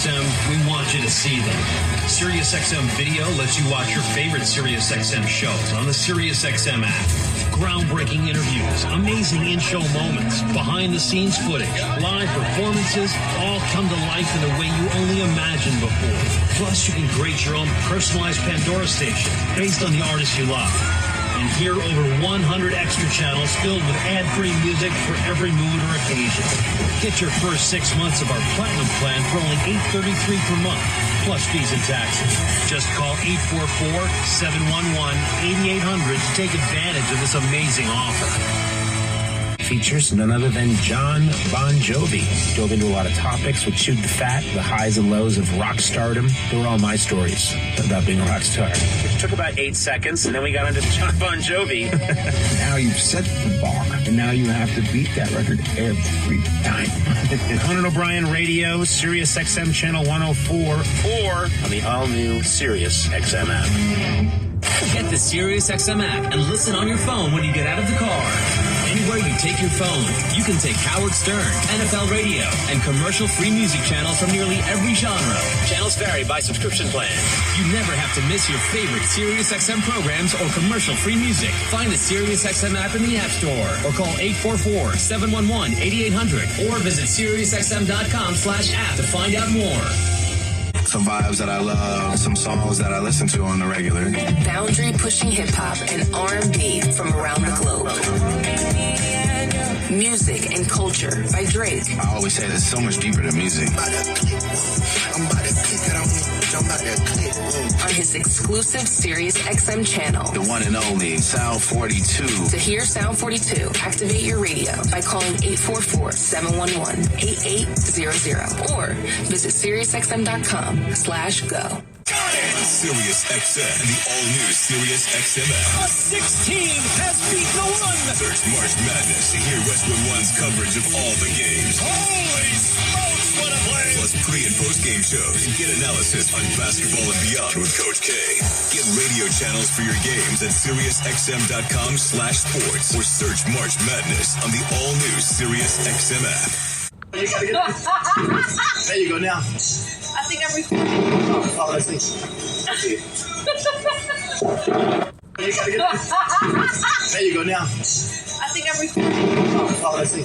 SiriusXM, we want you to see them. SiriusXM Video lets you watch your favorite SiriusXM shows on the SiriusXM app. Groundbreaking interviews, amazing in-show moments, behind-the-scenes footage, live performances, all come to life in a way you only imagined before. Plus, you can create your own personalized Pandora station based on the artists you love. And hear over 100 extra channels filled with ad-free music for every mood or occasion. Get your first 6 months of our Platinum plan for only $8.33 per month, plus fees and taxes. Just call 844-711-8800 to take advantage of this amazing offer. Features none other than John Bon Jovi. Dove into a lot of topics with Shoot the Fat, the highs and lows of rock stardom. They were all my stories about being a rock star. It took about 8 seconds, and then we got into John Bon Jovi. Now you've set the bar, and now you have to beat that record every time. Conan O'Brien Radio, Sirius XM Channel 104, or on the all-new Sirius XM app. Get the SiriusXM app and listen on your phone when you get out of the car. Anywhere you take your phone, you can take Howard Stern, NFL Radio, and commercial-free music channels from nearly every genre. Channels vary by subscription plan. You never have to miss your favorite SiriusXM programs or commercial-free music. Find the SiriusXM app in the App Store or call 844-711-8800 or visit SiriusXM.com/app to find out more. Some vibes that I love, some songs that I listen to on the regular. Boundary-pushing hip-hop and R&B from around the globe. Music and Culture by Drake. I always say there's so much deeper than music. On his exclusive SiriusXM channel. The one and only Sound 42. To hear Sound 42, activate your radio by calling 844-711-8800 or visit SiriusXM.com/go. Sirius XM and the all-new Sirius XM app. A 16 has beat the one. Search March Madness to hear Westwood One's coverage of all the games. Holy smokes, what a play! Plus pre- and post-game shows and get analysis on basketball and beyond with Coach K. Get radio channels for your games at SiriusXM.com/sports or search March Madness on the all-new Sirius XM app. There you go now. I think I'm recording. Oh, let's see. There you go now. I think I'm recording. Oh, let's see.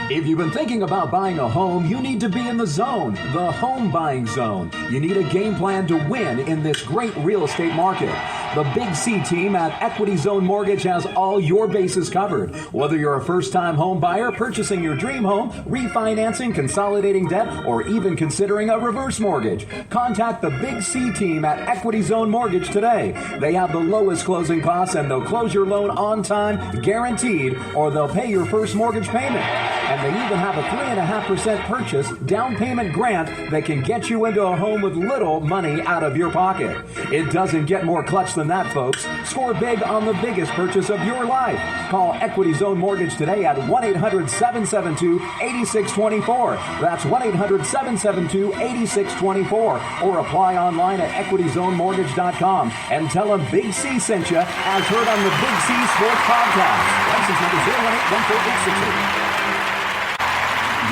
If you've been thinking about buying a home, you need to be in the zone, the home buying zone. You need a game plan to win in this great real estate market. The Big C team at Equity Zone Mortgage has all your bases covered. Whether you're a first-time home buyer, purchasing your dream home, refinancing, consolidating debt, or even considering a reverse mortgage, contact the Big C team at Equity Zone Mortgage today. They have the lowest closing costs and they'll close your loan on time, guaranteed, or they'll pay your first mortgage payment. And they even have a 3.5% purchase down payment grant that can get you into a home with little money out of your pocket. It doesn't get more clutch than that, folks. Score big on the biggest purchase of your life. Call Equity Zone Mortgage today at 1-800-772-8624. That's 1-800-772-8624. Or apply online at equityzonemortgage.com and tell them Big C sent you as heard on the Big C Sports Podcast. License number 018-14868.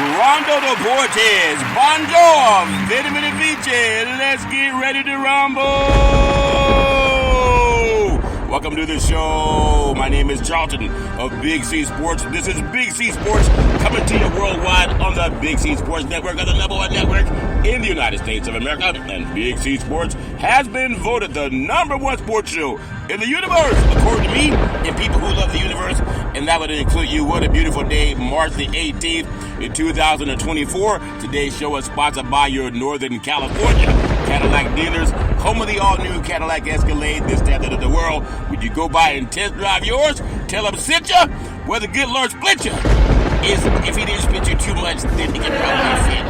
Rondo Deportes, Bonjour, Vitamin Vici, let's get ready to rumble! Welcome to the show. My name is Charlton of Big C Sports. This is Big C Sports coming to you worldwide on the Big C Sports Network, the number one network in the United States of America. And Big C Sports has been voted the number one sports show in the universe, according to me and people who love the universe. And that would include you. What a beautiful day, March the 18th in 2024. Today's show is sponsored by your Northern California Cadillac dealers, home of the all-new Cadillac Escalade, this standard of the world. When you go by and test drive yours, tell them sit ya, where the good Lord split ya. If he didn't split you too much, then he can probably fit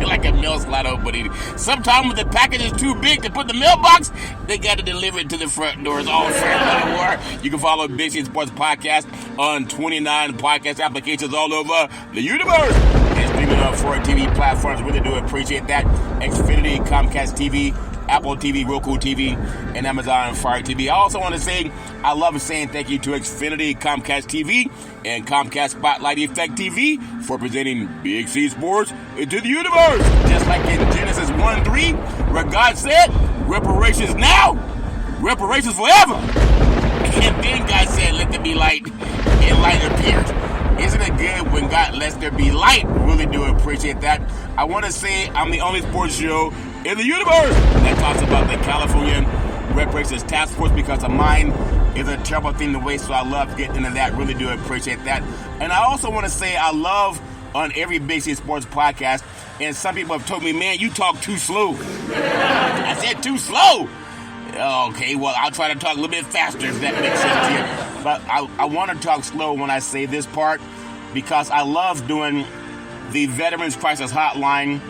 like a mail slot opening. Sometimes when the package is too big to put in the mailbox, they got to deliver it to the front door. It's all fair and war. You can follow Big C Sports Podcast on 29 podcast applications all over the universe. And streaming on 4 TV platforms. Really do appreciate that. Xfinity, Comcast TV, Apple TV, Roku TV, and Amazon Fire TV. I also want to say I love saying thank you to Xfinity, Comcast TV, and Comcast Spotlight Effect TV for presenting Big C Sports into the universe. Just like in Genesis 1:3, where God said, reparations now, reparations forever. And then God said, let there be light, and light appeared. Isn't it good when God lets there be light? Really do appreciate that. I want to say I'm the only sports show in the universe that talks about the California Reparations Task Force, because of mine is a terrible thing to waste, so I love getting into that. Really do appreciate that. And I also want to say I love on every Big C Sports podcast, and some people have told me, man, you talk too slow. I said too slow. Okay, well, I'll try to talk a little bit faster if that makes sense to you. But I want to talk slow when I say this part, because I love doing the Veterans Crisis Hotline,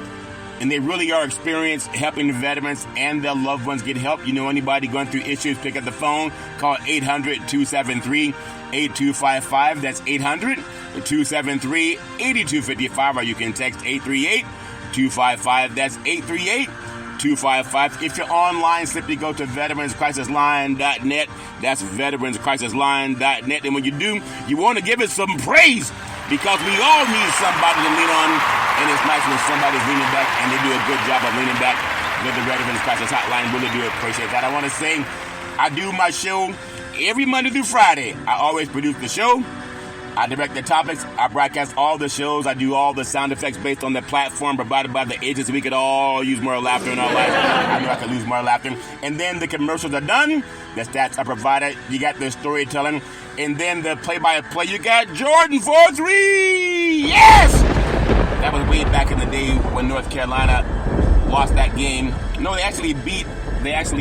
and they really are experienced helping the veterans and their loved ones get help. You know, anybody going through issues, pick up the phone, call 800-273-8255. That's 800-273-8255, or you can text 838-255. That's 838-255. If you're online, simply go to veteranscrisisline.net. That's veteranscrisisline.net. And when you do, you want to give it some praise, because we all need somebody to lean on, and it's nice when somebody's leaning back, and they do a good job of leaning back with the Veterans Crisis Hotline. Really do appreciate that. I want to say I do my show every Monday through Friday. I always produce the show. I direct the topics. I broadcast all the shows. I do all the sound effects based on the platform provided by the agents. We could all use more laughter in our lives. I know I could use more laughter. And then the commercials are done. The stats are provided. You got the storytelling. And then the play-by-play, you got Jordan 4-3. Yes! That was way back in the day when North Carolina lost that game. No, they actually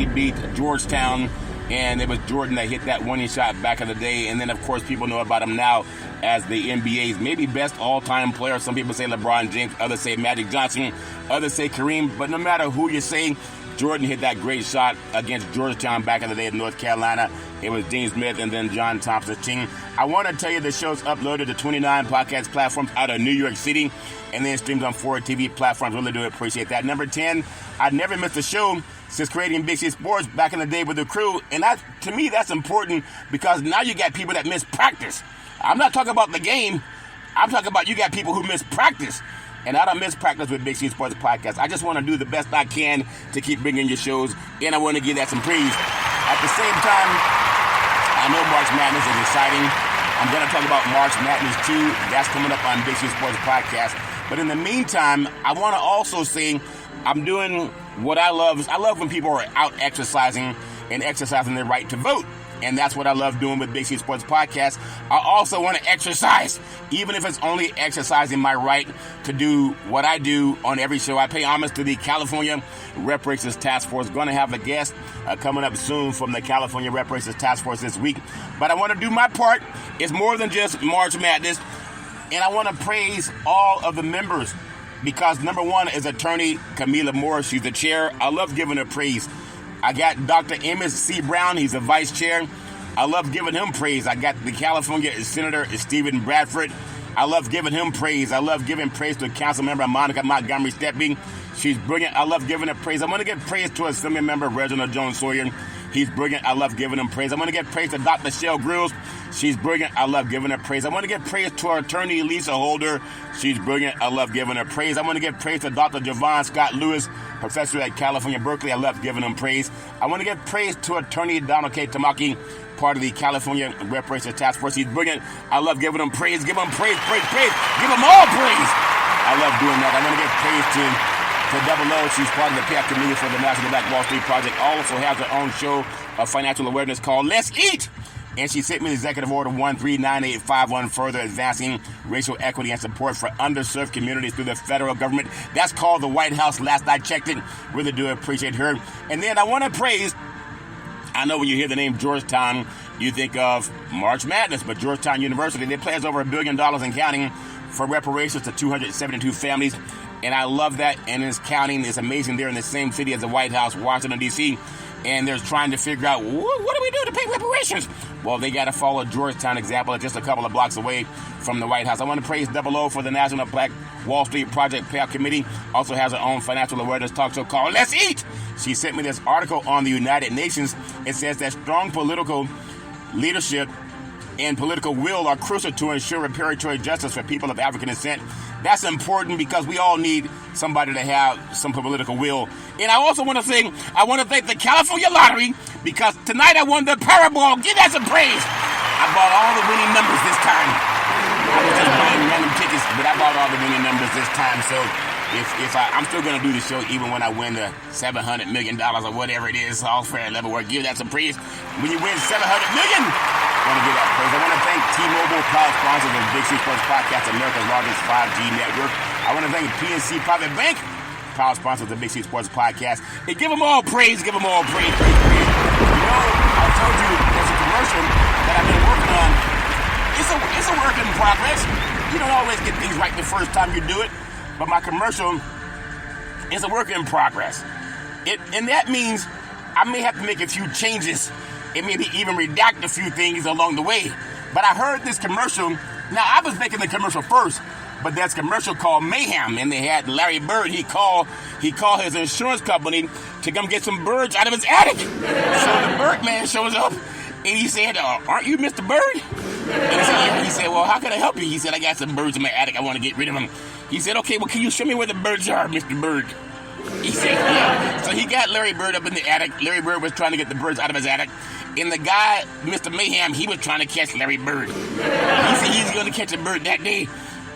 beat Georgetown. And it was Jordan that hit that winning shot back in the day. And then, of course, people know about him now as the NBA's maybe best all-time player. Some people say LeBron James, others say Magic Johnson, others say Kareem. But no matter who you say, Jordan hit that great shot against Georgetown back in the day in North Carolina. It was Dean Smith and then John Thompson's team. I want to tell you the show's uploaded to 29 podcast platforms out of New York City, and then streams on 4 TV platforms. Really do appreciate that. Number 10, I never missed a show since creating Big C Sports back in the day with the crew. And that, to me, that's important, because now you got people that miss practice. I'm not talking about the game. I'm talking about you got people who miss practice. And I don't miss practice with Big C Sports Podcast. I just want to do the best I can to keep bringing your shows, and I want to give that some praise. At the same time, I know March Madness is exciting. I'm going to talk about March Madness too. That's coming up on Big C Sports Podcast. But in the meantime, I want to also say I'm doing what I love. I love when people are out exercising and exercising their right to vote. And that's what I love doing with Big C Sports Podcast. I also want to exercise, even if it's only exercising my right to do what I do on every show. I pay homage to the California Reparations Task Force. Going to have a guest coming up soon from the California Reparations Task Force this week. But I want to do my part. It's more than just March Madness. And I want to praise all of the members, because number one is attorney Camila Moore. She's the chair. I love giving her praise. I got Dr. Emmett C. Brown. He's the vice chair. I love giving him praise. I got the California Senator Stephen Bradford. I love giving him praise. I love giving praise to Council Member Monica Montgomery Stepping. She's brilliant. I love giving her praise. I'm going to give praise to Assembly Member Reginald Jones Sawyer. He's brilliant. I love giving him praise. I'm going to give praise to Dr. Shell Grills. She's brilliant. I love giving her praise. I want to give praise to our attorney, Lisa Holder. She's brilliant. I love giving her praise. I want to give praise to Dr. Javon Scott Lewis, professor at California Berkeley. I love giving him praise. I want to give praise to attorney Donald K. Tamaki, part of the California Reparations Task Force. He's brilliant. I love giving him praise. Give him praise. Give him all praise. I love doing that. I want to give praise to Double O. She's part of the PAC committee for the National Black Wall Street Project. Also has her own show of financial awareness called Let's Eat. And she sent me the Executive Order 139851, further advancing racial equity and support for underserved communities through the federal government. That's called the White House. Last I checked it. Really do appreciate her. And then I want to praise, I know when you hear the name Georgetown, you think of March Madness, but Georgetown University, they pledged over $1 billion and counting for reparations to 272 families. And I love that. And it's counting. It's amazing. They're in the same city as the White House, Washington, D.C. and they're trying to figure out, what do we do to pay reparations? Well, they got to follow Georgetown example, just a couple of blocks away from the White House. I want to praise Double O for the National Black Wall Street Project Payout Committee. Also has her own financial awareness talk show called Let's Eat. She sent me this article on the United Nations. It says that strong political leadership and political will are crucial to ensure reparatory justice for people of African descent. That's important because we all need somebody to have some political will. And I also want to say, I want to thank the California Lottery because tonight I won the Powerball. Give that some praise. I bought all the winning numbers this time. I was just buying random tickets, but I bought all the winning numbers this time. So I'm still going to do the show even when I win the $700 million or whatever it is. All fair and level work. Give that some praise. When you win $700 million, I want to give that praise. I want to thank T-Mobile, proud sponsors of Big C Sports Podcast, America's largest 5G network. I want to thank PNC Private Bank, proud sponsors of Big C Sports Podcast. And give them all praise. Give them all praise. You know, I told you there's a commercial that I've been working on. It's a work in progress. You don't always get things right the first time you do it. But my commercial is a work in progress. And that means I may have to make a few changes and maybe even redact a few things along the way. But I heard this commercial. Now, I was making the commercial first, but there's a commercial called Mayhem, and they had Larry Bird. He called his insurance company to come get some birds out of his attic. So the bird man shows up, and he said, aren't you Mr. Bird? And he said, well, how can I help you? He said, I got some birds in my attic. I want to get rid of them. He said, okay, well, can you show me where the birds are, Mr. Bird? He said, yeah. So he got Larry Bird up in the attic. Larry Bird was trying to get the birds out of his attic. And the guy, Mr. Mayhem, he was trying to catch Larry Bird. He said he's going to catch a bird that day.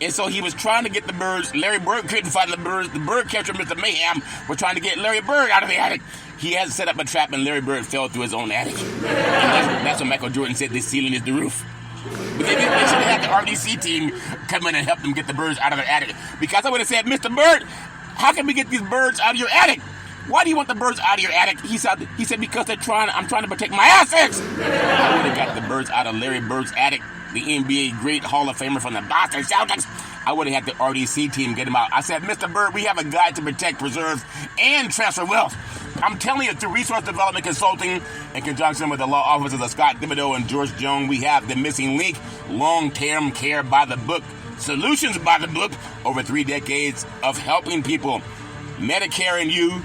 And so he was trying to get the birds. Larry Bird couldn't find the birds. The bird catcher, Mr. Mayhem, was trying to get Larry Bird out of the attic. He had set up a trap, and Larry Bird fell through his own attic. And that's what Michael Jordan said, the ceiling is the roof. But they should have had the RDC team come in and help them get the birds out of their attic. Because I would have said, Mr. Bird, how can we get these birds out of your attic? Why do you want the birds out of your attic? He said because I'm trying to protect my assets. I would have got the birds out of Larry Bird's attic, the NBA great Hall of Famer from the Boston Celtics. I would have had the RDC team get him out. I said, Mr. Bird, we have a guide to protect, preserve, and transfer wealth. I'm telling you, through Resource Development Consulting, in conjunction with the law offices of Scott Thibodeau and George Jones, we have the missing link, long-term care by the book, solutions by the book, over 3 decades of helping people. Medicare and You,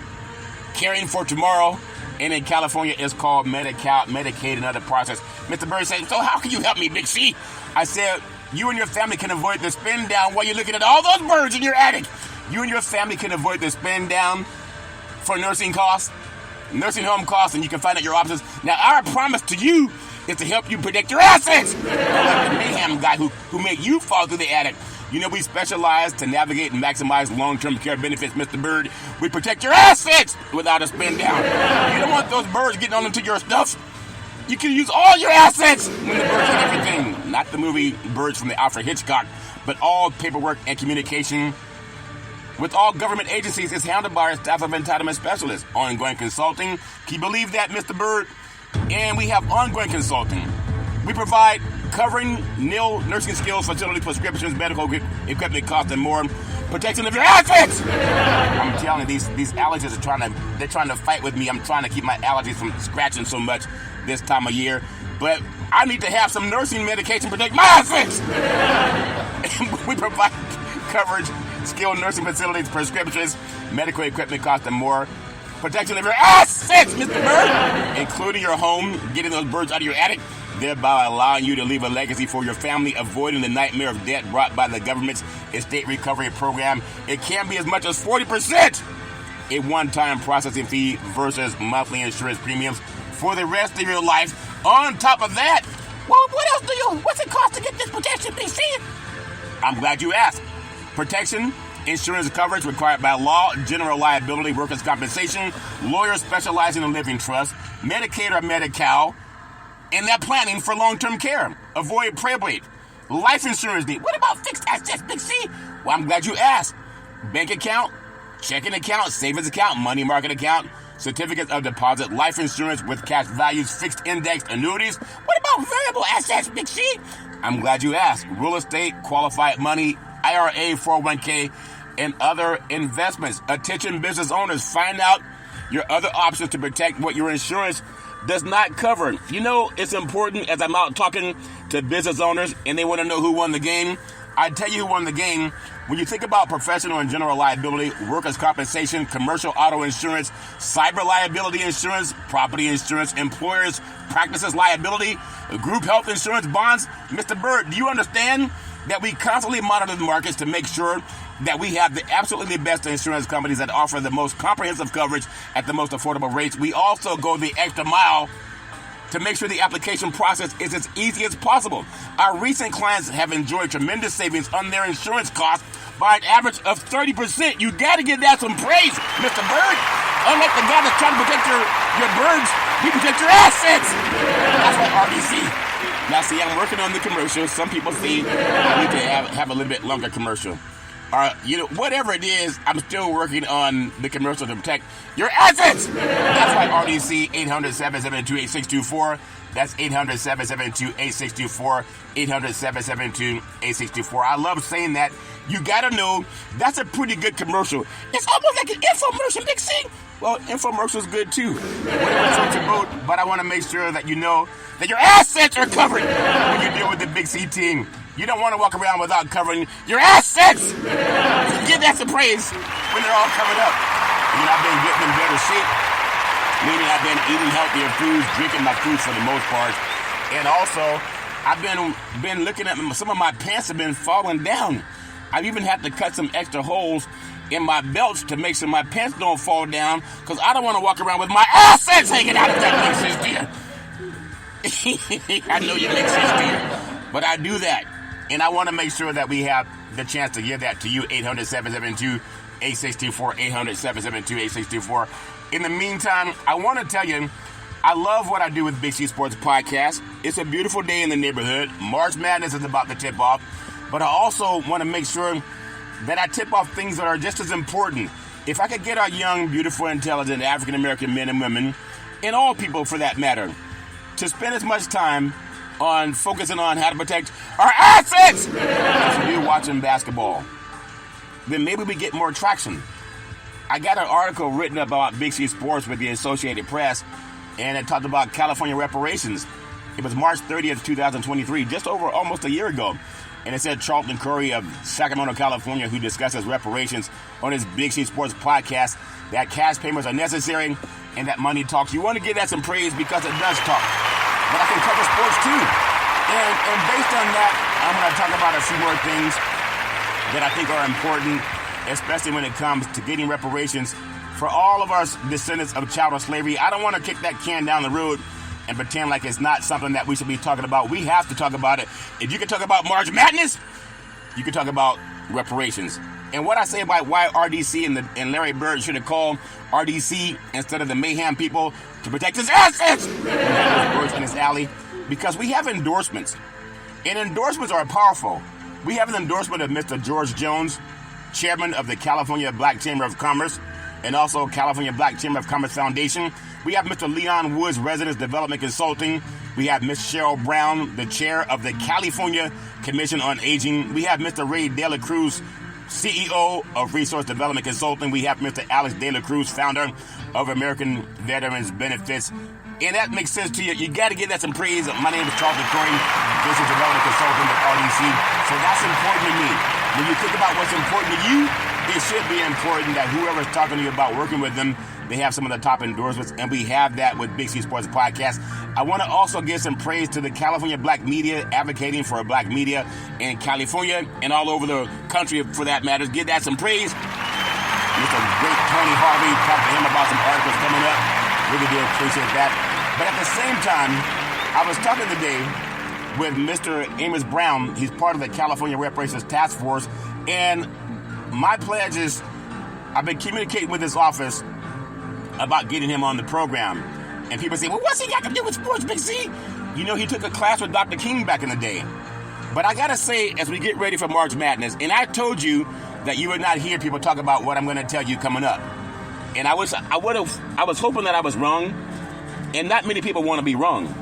Caring for Tomorrow, and in California, it's called Medicaid and other process. Mr. Bird said, so how can you help me, Big C? I said, you and your family can avoid the spin down while you're looking at all those birds in your attic. You and your family can avoid the spin down for nursing costs, nursing home costs, and you can find out your options. Now, our promise to you is to help you protect your assets. Like the Mayhem guy who made you fall through the attic. You know, we specialize to navigate and maximize long-term care benefits, Mr. Bird. We protect your assets without a spin down. You don't want those birds getting on into your stuff. You can use all your assets when the birds get everything. Not the movie Birds from the Alfred Hitchcock, but all paperwork and communication with all government agencies is handled by our staff of entitlement specialists. Ongoing consulting. Can you believe that, Mr. Bird? And we have ongoing consulting. We provide covering nil nursing skills, facility prescriptions, medical equipment costs, and more. Protection of your assets! I'm telling you, these allergies are trying to fight with me. I'm trying to keep my allergies from scratching so much this time of year. But I need to have some nursing medication to protect my assets! We provide coverage, skilled nursing facilities, prescriptions, medical equipment costs, and more. Protection of your assets, Mr. Bird! Including your home, getting those birds out of your attic, thereby allowing you to leave a legacy for your family, avoiding the nightmare of debt brought by the government's estate recovery program. It can be as much as 40% a one-time processing fee versus monthly insurance premiums for the rest of your life. On top of that, well, what's it cost to get this protection, BC? I'm glad you asked. Protection, insurance coverage required by law, general liability, workers' compensation, lawyers specializing in living trust, Medicaid or Medi-Cal, and that planning for long-term care. Avoid probate. Life insurance need. What about fixed assets, Big C? Well, I'm glad you asked. Bank account, checking account, savings account, money market account, certificates of deposit, life insurance with cash values, fixed indexed annuities. What about variable assets, Big C? I'm glad you asked. Real estate, qualified money, IRA, 401k, and other investments. Attention business owners, find out your other options to protect what your insurance does not cover. You know, it's important as I'm out talking to business owners and they want to know who won the game. I tell you who won the game. When you think about professional and general liability, workers' compensation, commercial auto insurance, cyber liability insurance, property insurance, employers' practices liability, group health insurance, bonds, Mr. Bird, do you understand that we constantly monitor the markets to make sure that we have the absolutely best insurance companies that offer the most comprehensive coverage at the most affordable rates? We also go the extra mile to make sure the application process is as easy as possible. Our recent clients have enjoyed tremendous savings on their insurance costs by an average of 30%. You got to give that some praise, Mr. Bird. Unlike the guy that's trying to protect your birds, you protect your assets. That's what RDC. Now, see, I'm working on the commercial. Some people say I need to have a little bit longer commercial. Whatever it is, I'm still working on the commercial to protect your assets. That's why RDC 800-772-8624. That's 800-772-8624. 800-772-8624. I love saying that. You gotta know that's a pretty good commercial. It's almost like an infomercial, Big C. Well, infomercial's good too. But I want to make sure that you know that your assets are covered when you deal with the Big C team. You don't want to walk around without covering your assets. Give that some praise when they're all covered up. I've been getting in better shape, meaning I've been eating healthier foods, drinking my food for the most part, and also I've been looking at some of my pants have been falling down. I've even had to cut some extra holes in my belts to make sure my pants don't fall down because I don't want to walk around with my assets hanging out, if that makes sense to you. I know you make sense to you, but I do that. And I want to make sure that we have the chance to give that to you, 800-772-8624, 800-772-8624. In the meantime, I want to tell you, I love what I do with Big C Sports Podcast. It's a beautiful day in the neighborhood. March Madness is about to tip off. But I also want to make sure that I tip off things that are just as important. If I could get our young, beautiful, intelligent African-American men and women, and all people for that matter, to spend as much time on focusing on how to protect our assets as we do watching basketball, then maybe we get more traction. I got an article written about Big C Sports with the Associated Press, and it talked about California reparations. It was March 30th, 2023, just over almost a year ago. And it said Charlton Curry of Sacramento, California, who discusses reparations on his Big C Sports podcast, that cash payments are necessary and that money talks. You want to give that some praise because it does talk. But I can cover sports too. And based on that, I'm going to talk about a few more things that I think are important, especially when it comes to getting reparations for all of our descendants of chattel slavery. I don't want to kick that can down the road and pretend like it's not something that we should be talking about. We have to talk about it. If you can talk about March Madness, you can talk about reparations. And what I say about why RDC and Larry Bird should have called RDC instead of the Mayhem people to protect his assets in his alley, because we have endorsements. And endorsements are powerful. We have an endorsement of Mr. George Jones, chairman of the California Black Chamber of Commerce, and also California Black Chamber of Commerce Foundation. We have Mr. Leon Woods, Residence Development Consulting. We have Ms. Cheryl Brown, the chair of the California Commission on Aging. We have Mr. Ray De La Cruz, CEO of Resource Development Consulting. We have Mr. Alex De La Cruz, founder of American Veterans Benefits. And that makes sense to you. You got to give that some praise. My name is Charlton Curry, Business Development Consultant at RDC. So that's important to me. When you think about what's important to you, it should be important that whoever's talking to you about working with them, they have some of the top endorsements, and we have that with Big C Sports Podcast. I want to also give some praise to the California Black Media, advocating for black media in California and all over the country, for that matter. Give that some praise. Mr. Great Tony Harvey, talked to him about some articles coming up. Really do appreciate that. But at the same time, I was talking today with Mr. Amos Brown. He's part of the California Reparations Task Force, and my pledge is I've been communicating with his office about getting him on the program. And people say, well, what's he got to do with sports, Big C? You know, he took a class with Dr. King back in the day. But I got to say, as we get ready for March Madness, and I told you that you would not hear people talk about what I'm going to tell you coming up. And I was hoping that I was wrong, and not many people want to be wrong.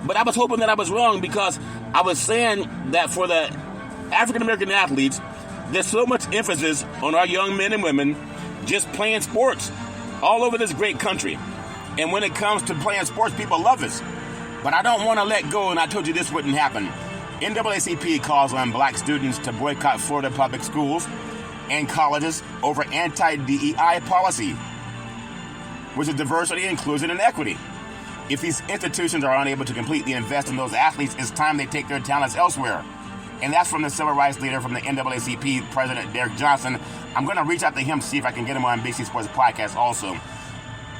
But I was hoping that I was wrong, because I was saying that for the African-American athletes, there's so much emphasis on our young men and women just playing sports. all over this great country. And when it comes to playing sports, people love us. But I don't want to let go, and I told you this wouldn't happen. NAACP calls on black students to boycott Florida public schools and colleges over anti-DEI policy, which is diversity, inclusion, and equity. If these institutions are unable to completely invest in those athletes, it's time they take their talents elsewhere. And that's from the civil rights leader from the NAACP, President Derek Johnson. I'm going to reach out to him to see if I can get him on BC Sports Podcast also.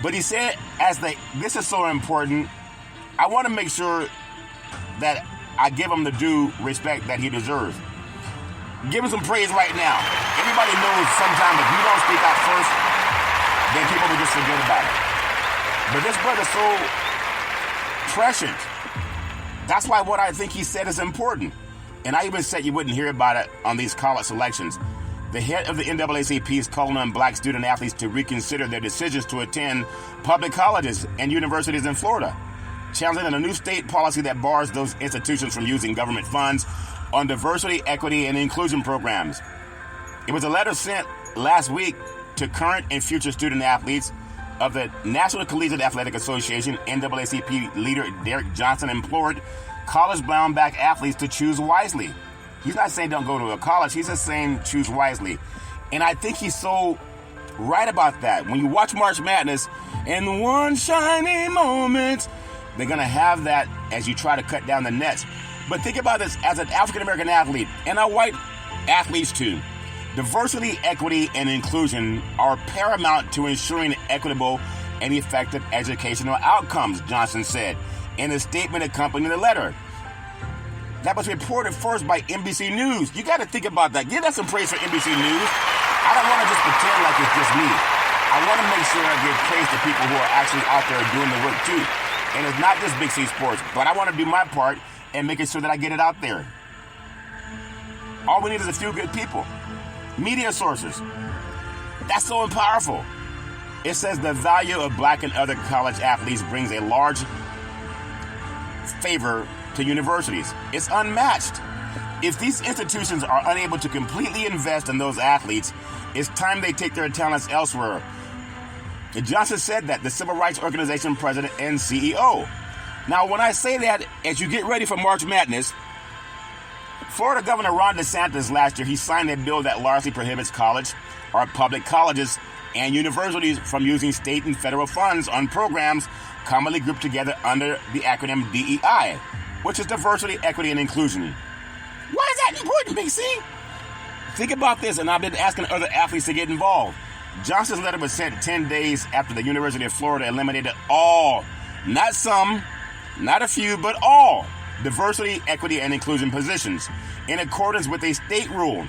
But he said, this is so important, I want to make sure that I give him the due respect that he deserves. Give him some praise right now. Everybody knows sometimes if you don't speak out first, then people will just forget about it. But this brother's so prescient. That's why what I think he said is important. And I even said you wouldn't hear about it on these college selections. The head of the NAACP is calling on black student athletes to reconsider their decisions to attend public colleges and universities in Florida, challenging a new state policy that bars those institutions from using government funds on diversity, equity, and inclusion programs. It was a letter sent last week to current and future student athletes of the National Collegiate Athletic Association. NAACP leader Derek Johnson implored college-bound black athletes to choose wisely. He's not saying don't go to a college. He's just saying choose wisely. And I think he's so right about that. When you watch March Madness, in one shiny moment, they're going to have that as you try to cut down the nets. But think about this as an African-American athlete, and our white athletes too. Diversity, equity, and inclusion are paramount to ensuring equitable and effective educational outcomes, Johnson said in a statement accompanying the letter. That was reported first by NBC News. You got to think about that. Give that some praise for NBC News. I don't want to just pretend like it's just me. I want to make sure I give praise to people who are actually out there doing the work too. And it's not just Big C Sports, but I want to do my part and making sure that I get it out there. All we need is a few good people. Media sources. That's so powerful. It says the value of black and other college athletes brings a large favor to universities. It's unmatched. If these institutions are unable to completely invest in those athletes, it's time they take their talents elsewhere. Johnson said that, the Civil Rights Organization president and CEO. Now, when I say that, as you get ready for March Madness, Florida Governor Ron DeSantis last year, he signed a bill that largely prohibits college or public colleges and universities from using state and federal funds on programs commonly grouped together under the acronym DEI, which is diversity, equity, and inclusion. Why is that important, Big C? Think about this, and I've been asking other athletes to get involved. Johnson's letter was sent 10 days after the University of Florida eliminated all, not some, not a few, but all diversity, equity, and inclusion positions in accordance with a state rule.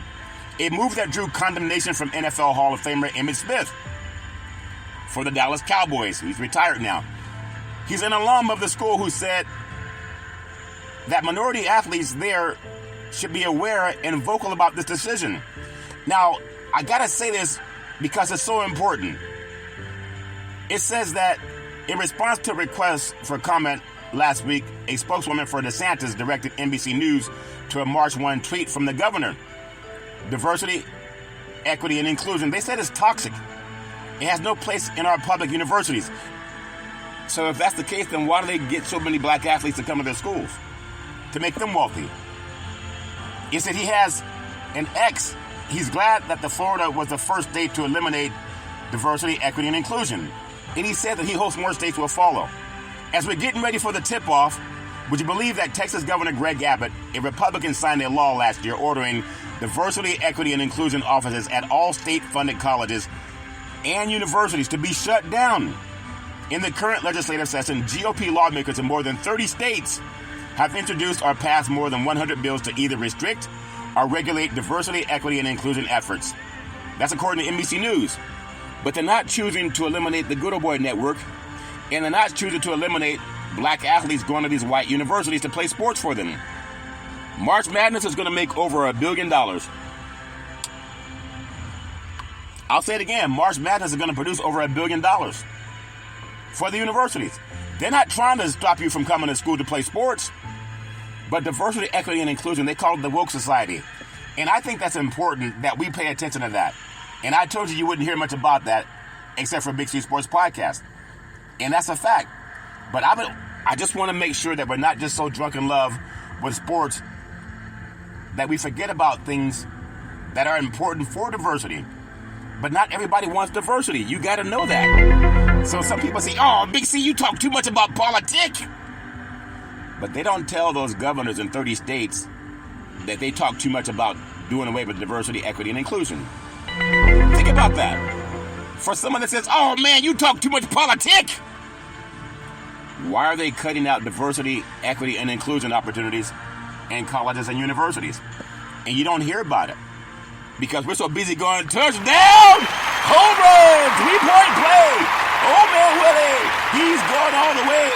A move that drew condemnation from NFL Hall of Famer Emmitt Smith for the Dallas Cowboys. He's retired now. He's an alum of the school who said that minority athletes there should be aware and vocal about this decision. Now, I gotta say this because it's so important. It says that in response to requests for comment last week, a spokeswoman for DeSantis directed NBC News to a March 1 tweet from the governor. Diversity, equity, and inclusion, they said it's toxic. It has no place in our public universities. So if that's the case, then why do they get so many black athletes to come to their schools? To make them wealthy. He said he has an X. He's glad that the Florida was the first state to eliminate diversity, equity, and inclusion. And he said that he hopes more states will follow. As we're getting ready for the tip-off, would you believe that Texas Governor Greg Abbott, a Republican, signed a law last year ordering diversity, equity, and inclusion offices at all state-funded colleges and universities to be shut down? In the current legislative session, GOP lawmakers in more than 30 states have introduced or passed more than 100 bills to either restrict or regulate diversity, equity, and inclusion efforts. That's according to NBC News. But they're not choosing to eliminate the Good Old Boy Network, and they're not choosing to eliminate black athletes going to these white universities to play sports for them. March Madness is going to make over $1 billion. I'll say it again. March Madness is going to produce over $1 billion for the universities. They're not trying to stop you from coming to school to play sports. But diversity, equity, and inclusion, they call it the woke society. And I think that's important that we pay attention to that. And I told you wouldn't hear much about that except for Big C Sports Podcast. And that's a fact. But I just want to make sure that we're not just so drunk in love with sports that we forget about things that are important for diversity. But not everybody wants diversity. You got to know that. So some people say, oh, Big C, you talk too much about politics. But they don't tell those governors in 30 states that they talk too much about doing away with diversity, equity, and inclusion. Think about that. For someone that says, oh man, you talk too much politics. Why are they cutting out diversity, equity, and inclusion opportunities in colleges and universities? And you don't hear about it. Because we're so busy going, touchdown, home run, 3-point play. Oh man, Willie, he's going all the way.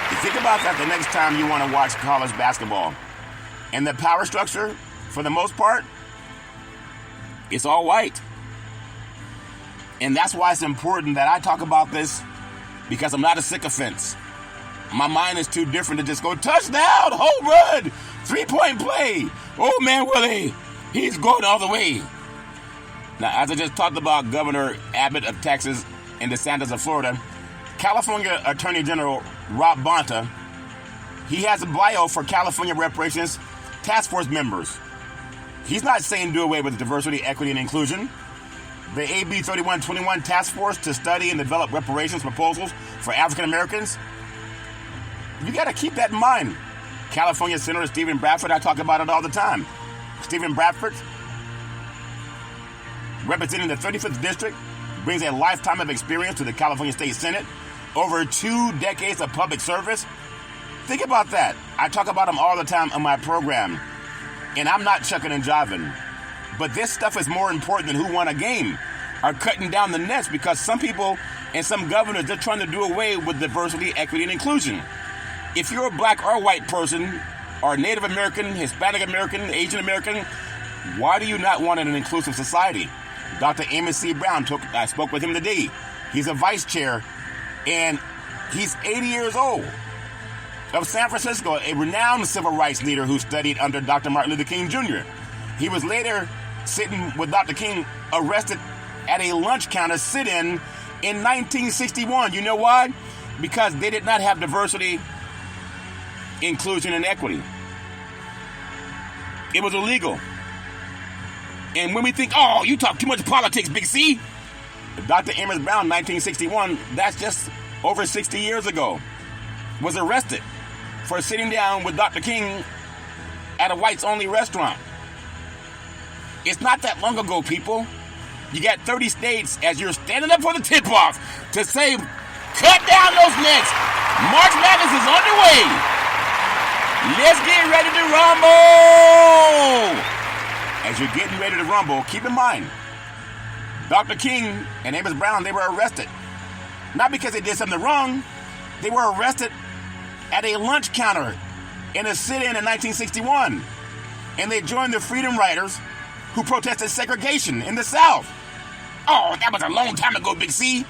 You think about that the next time you want to watch college basketball. And the power structure, for the most part, it's all white. And that's why it's important that I talk about this, because I'm not a sycophant. My mind is too different to just go, touchdown, home run, 3-point play. Oh man, Willie, he's going all the way. Now, as I just talked about Governor Abbott of Texas and DeSantis of Florida, California Attorney General Rob Bonta, he has a bio for California Reparations Task Force members. He's not saying do away with diversity, equity, and inclusion. The AB 3121 Task Force to study and develop reparations proposals for African Americans. You got to keep that in mind. California Senator Stephen Bradford, I talk about it all the time. Stephen Bradford, representing the 35th District, brings a lifetime of experience to the California State Senate, over 2 decades of public service. Think about that. I talk about him all the time on my program, and I'm not chucking and jiving. But this stuff is more important than who won a game, are cutting down the nets, because some people and some governors, they're trying to do away with diversity, equity, and inclusion. If you're a black or white person, or Native American, Hispanic American, Asian American, why do you not want an inclusive society? Dr. Amos C. Brown, I spoke with him today. He's a vice chair, and he's 80 years old, of San Francisco, a renowned civil rights leader who studied under Dr. Martin Luther King Jr. He was later sitting with Dr. King, arrested at a lunch counter sit-in in 1961. You know why? Because they did not have diversity, inclusion, and equity. It was illegal. And when we think, oh, you talk too much politics, Big C, Dr. Amos Brown, 1961, that's just over 60 years ago, was arrested for sitting down with Dr. King at a whites-only restaurant. It's not that long ago, people. You got 30 states, as you're standing up for the tip-off, to say, cut down those nets. March Madness is underway. Let's get ready to rumble. As you're getting ready to rumble, keep in mind, Dr. King and Amos Brown, they were arrested. Not because they did something wrong. They were arrested at a lunch counter in a sit-in in 1961. And they joined the Freedom Riders who protested segregation in the South. Oh, that was a long time ago, Big C.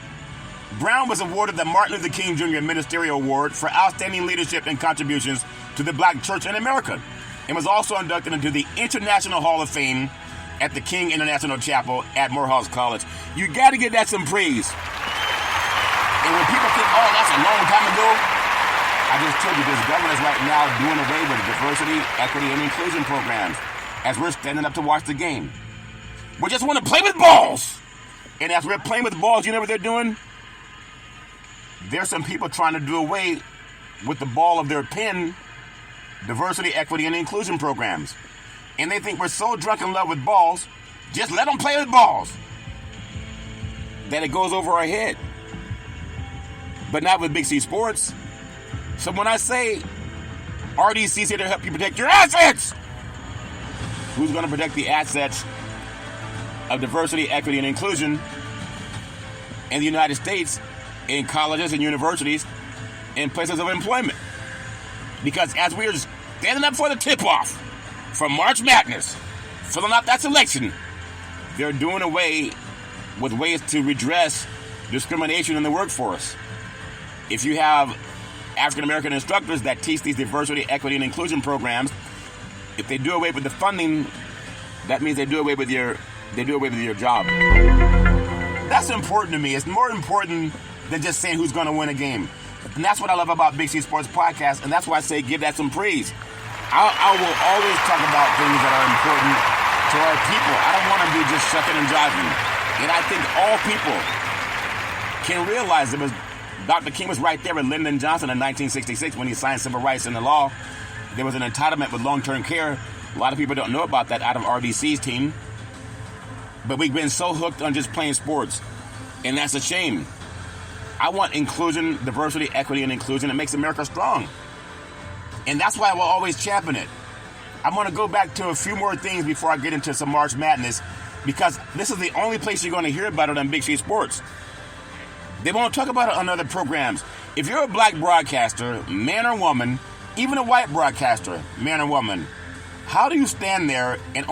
Brown was awarded the Martin Luther King Jr. Ministerial Award for outstanding leadership and contributions to the black church in America, and was also inducted into the International Hall of Fame at the King International Chapel at Morehouse College. You got to give that some praise. And when people think, oh, that's a long time ago, I just told you there's governors right now doing away with diversity, equity, and inclusion programs as we're standing up to watch the game. We just want to play with balls. And as we're playing with balls, you know what they're doing? There's some people trying to do away with the ball of their pen, diversity, equity, and inclusion programs. And they think we're so drunk in love with balls, just let them play with balls, that it goes over our head. But not with Big C Sports. So when I say RDC's here to help you protect your assets, who's going to protect the assets of diversity, equity, and inclusion in the United States, in colleges and universities, in places of employment? Because as we're standing up for the tip-off from March Madness, filling out that selection, they're doing away with ways to redress discrimination in the workforce. If you have African-American instructors that teach these diversity, equity, and inclusion programs, if they do away with the funding, that means they do away with your job. That's important to me. It's more important than just saying who's going to win a game. And that's what I love about Big C Sports Podcast, and that's why I say give that some praise. I will always talk about things that are important to our people. I don't want to be just shucking and jiving. And I think all people can realize it was Dr. King was right there with Lyndon Johnson in 1966 when he signed civil rights into law. There was an entitlement with long-term care. A lot of people don't know about that out of RDC's team. But we've been so hooked on just playing sports, and that's a shame. I want inclusion, diversity, equity, and inclusion. It makes America strong. And that's why I will always champion it. I'm going to go back to a few more things before I get into some March Madness, because this is the only place you're going to hear about it on Big C Sports. They won't talk about it on other programs. If you're a black broadcaster, man or woman, even a white broadcaster, man or woman, how do you stand there and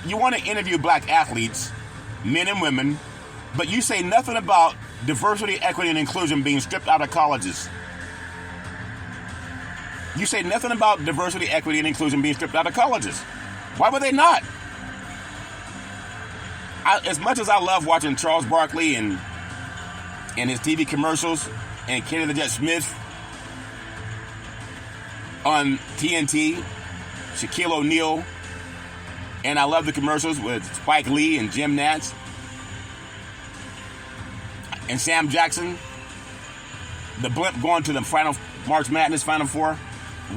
you want to interview black athletes, men and women, but you say nothing about diversity, equity, and inclusion being stripped out of colleges? You say nothing about diversity, equity, and inclusion being stripped out of colleges. Why would they not? As much as I love watching Charles Barkley and his TV commercials and Kenny the Jet Smith on TNT, Shaquille O'Neal, and I love the commercials with Spike Lee and Jim Nantz and Sam Jackson, the blimp going to the final March Madness Final Four.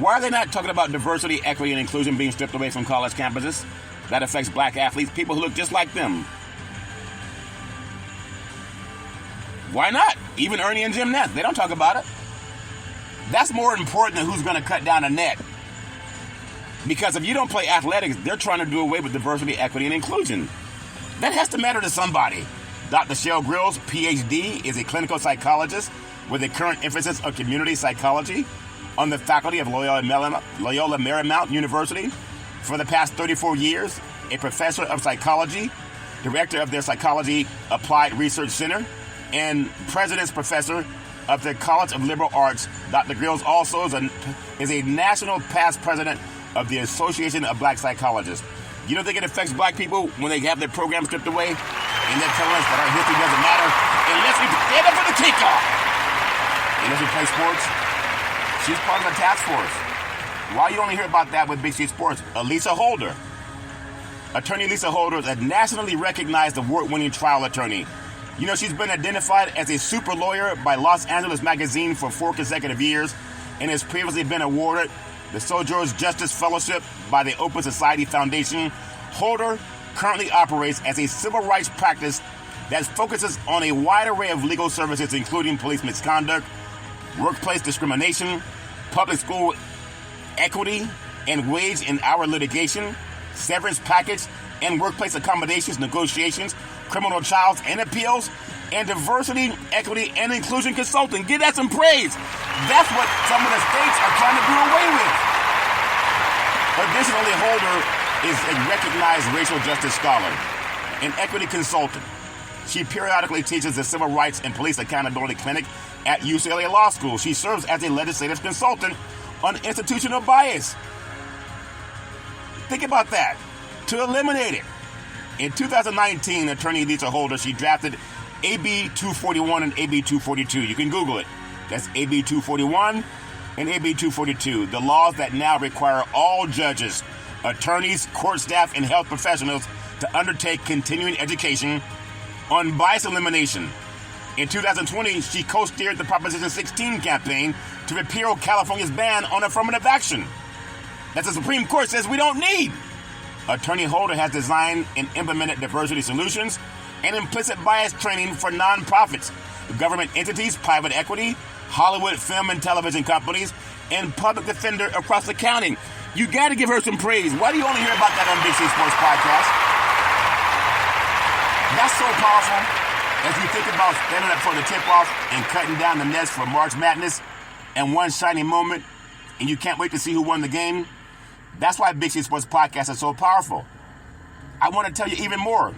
Why are they not talking about diversity, equity, and inclusion being stripped away from college campuses? That affects black athletes, people who look just like them. Why not? Even Ernie and Jim Nantz, they don't talk about it. That's more important than who's going to cut down a net. Because if you don't play athletics, they're trying to do away with diversity, equity, and inclusion. That has to matter to somebody. Dr. Shell Grills, PhD, is a clinical psychologist with a current emphasis on community psychology on the faculty of Loyola Marymount University. For the past 34 years, a professor of psychology, director of their Psychology Applied Research Center, and president's professor of the College of Liberal Arts. Dr. Grills also is a national past president of the Association of Black Psychologists. You don't think it affects black people when they have their program stripped away? And they're telling us that our history doesn't matter unless we stand up for the kickoff. Unless we play sports. She's part of the task force. Why you only hear about that with Big C Sports? Lisa Holder. Attorney Lisa Holder is a nationally recognized award-winning trial attorney. You know, she's been identified as a super lawyer by Los Angeles Magazine for 4 consecutive years and has previously been awarded the Sojourner's Justice Fellowship by the Open Society Foundation. Holder currently operates as a civil rights practice that focuses on a wide array of legal services, including police misconduct, workplace discrimination, public school equity and wage and hour litigation, severance package and workplace accommodations negotiations, criminal trials and appeals, and diversity, equity, and inclusion consulting. Give that some praise. That's what some of the states are trying to do away with. Additionally, Holder is a recognized racial justice scholar, an equity consultant. She periodically teaches the Civil Rights and Police Accountability Clinic at UCLA Law School. She serves as a legislative consultant on institutional bias. Think about that. To eliminate it. In 2019, attorney Lisa Holder, she drafted AB 241 and AB 242. You can Google it. That's AB 241 and AB 242. The laws that now require all judges, attorneys, court staff, and health professionals to undertake continuing education on bias elimination. In 2020, she co-steered the Proposition 16 campaign to repeal California's ban on affirmative action that the Supreme Court says we don't need. Attorney Holder has designed and implemented diversity solutions and implicit bias training for nonprofits, government entities, private equity, Hollywood film and television companies, and public defender across the county. You got to give her some praise. Why do you only hear about that on Big C Sports Podcast? That's so powerful. As you think about standing up for the tip-off and cutting down the nets for March Madness and one shining moment, and you can't wait to see who won the game, that's why Big C Sports Podcast is so powerful. I want to tell you even more.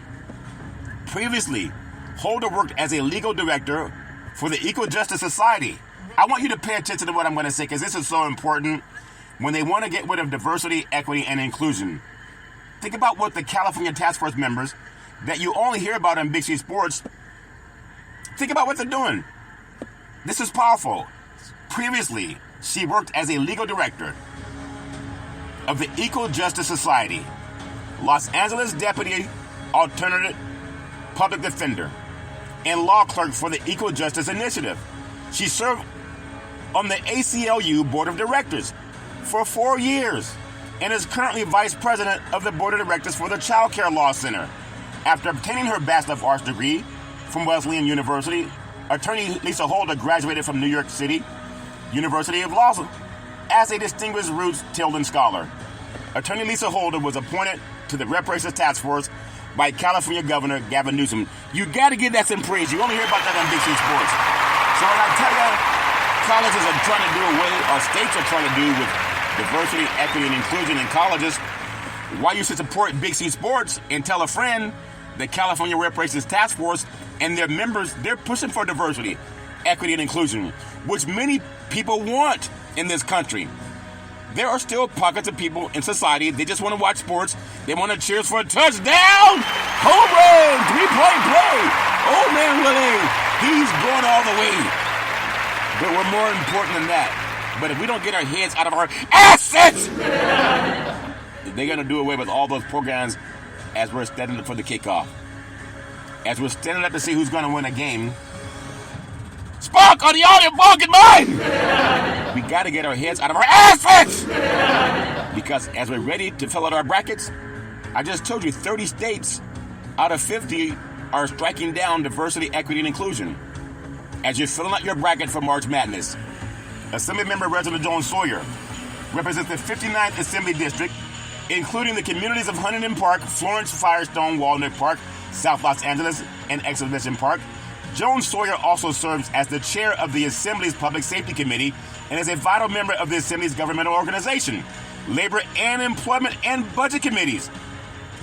Previously, Holder worked as a legal director for the Equal Justice Society. I want you to pay attention to what I'm going to say, because this is so important when they want to get rid of diversity, equity, and inclusion. Think about what the California Task Force members that you only hear about in Big C Sports Think about what they're doing. This is powerful. Previously, she worked as a legal director of the Equal Justice Society, Los Angeles Deputy Alternative Public Defender, and law clerk for the Equal Justice Initiative. She served on the ACLU Board of Directors for 4 years and is currently Vice President of the Board of Directors for the Child Care Law Center. After obtaining her Bachelor of Arts degree from Wesleyan University, attorney Lisa Holder graduated from New York City University of Law as a Distinguished Roots Tilden Scholar. Attorney Lisa Holder was appointed to the Reparations Task Force by California Governor Gavin Newsom. You got to give that some praise. You only hear about that on Big C Sports. So when I tell you colleges are trying to do away, or states are trying to do with diversity, equity, and inclusion in colleges, why you should support Big C Sports and tell a friend the California Reparations Task Force and their members, they're pushing for diversity, equity, and inclusion, which many people want in this country. There are still pockets of people in society, they just want to watch sports, they want to cheers for a touchdown, home run, three-point play, old man Willie, he's going all the way. But we're more important than that. But if we don't get our heads out of our assets, they're going to do away with all those programs as we're standing up for the kickoff. As we're standing up to see who's going to win a game. Spark on the audio, Spark in mine! We got to get our heads out of our assets! Because as we're ready to fill out our brackets, I just told you 30 states out of 50 are striking down diversity, equity, and inclusion. As you're filling out your bracket for March Madness, Assemblymember Reginald Jones Sawyer represents the 59th Assembly District, including the communities of Huntington Park, Florence, Firestone, Walnut Park, South Los Angeles, and Exhibition Park. Jones Sawyer also serves as the chair of the Assembly's Public Safety Committee and is a vital member of the Assembly's governmental organization, Labor and Employment and Budget Committees.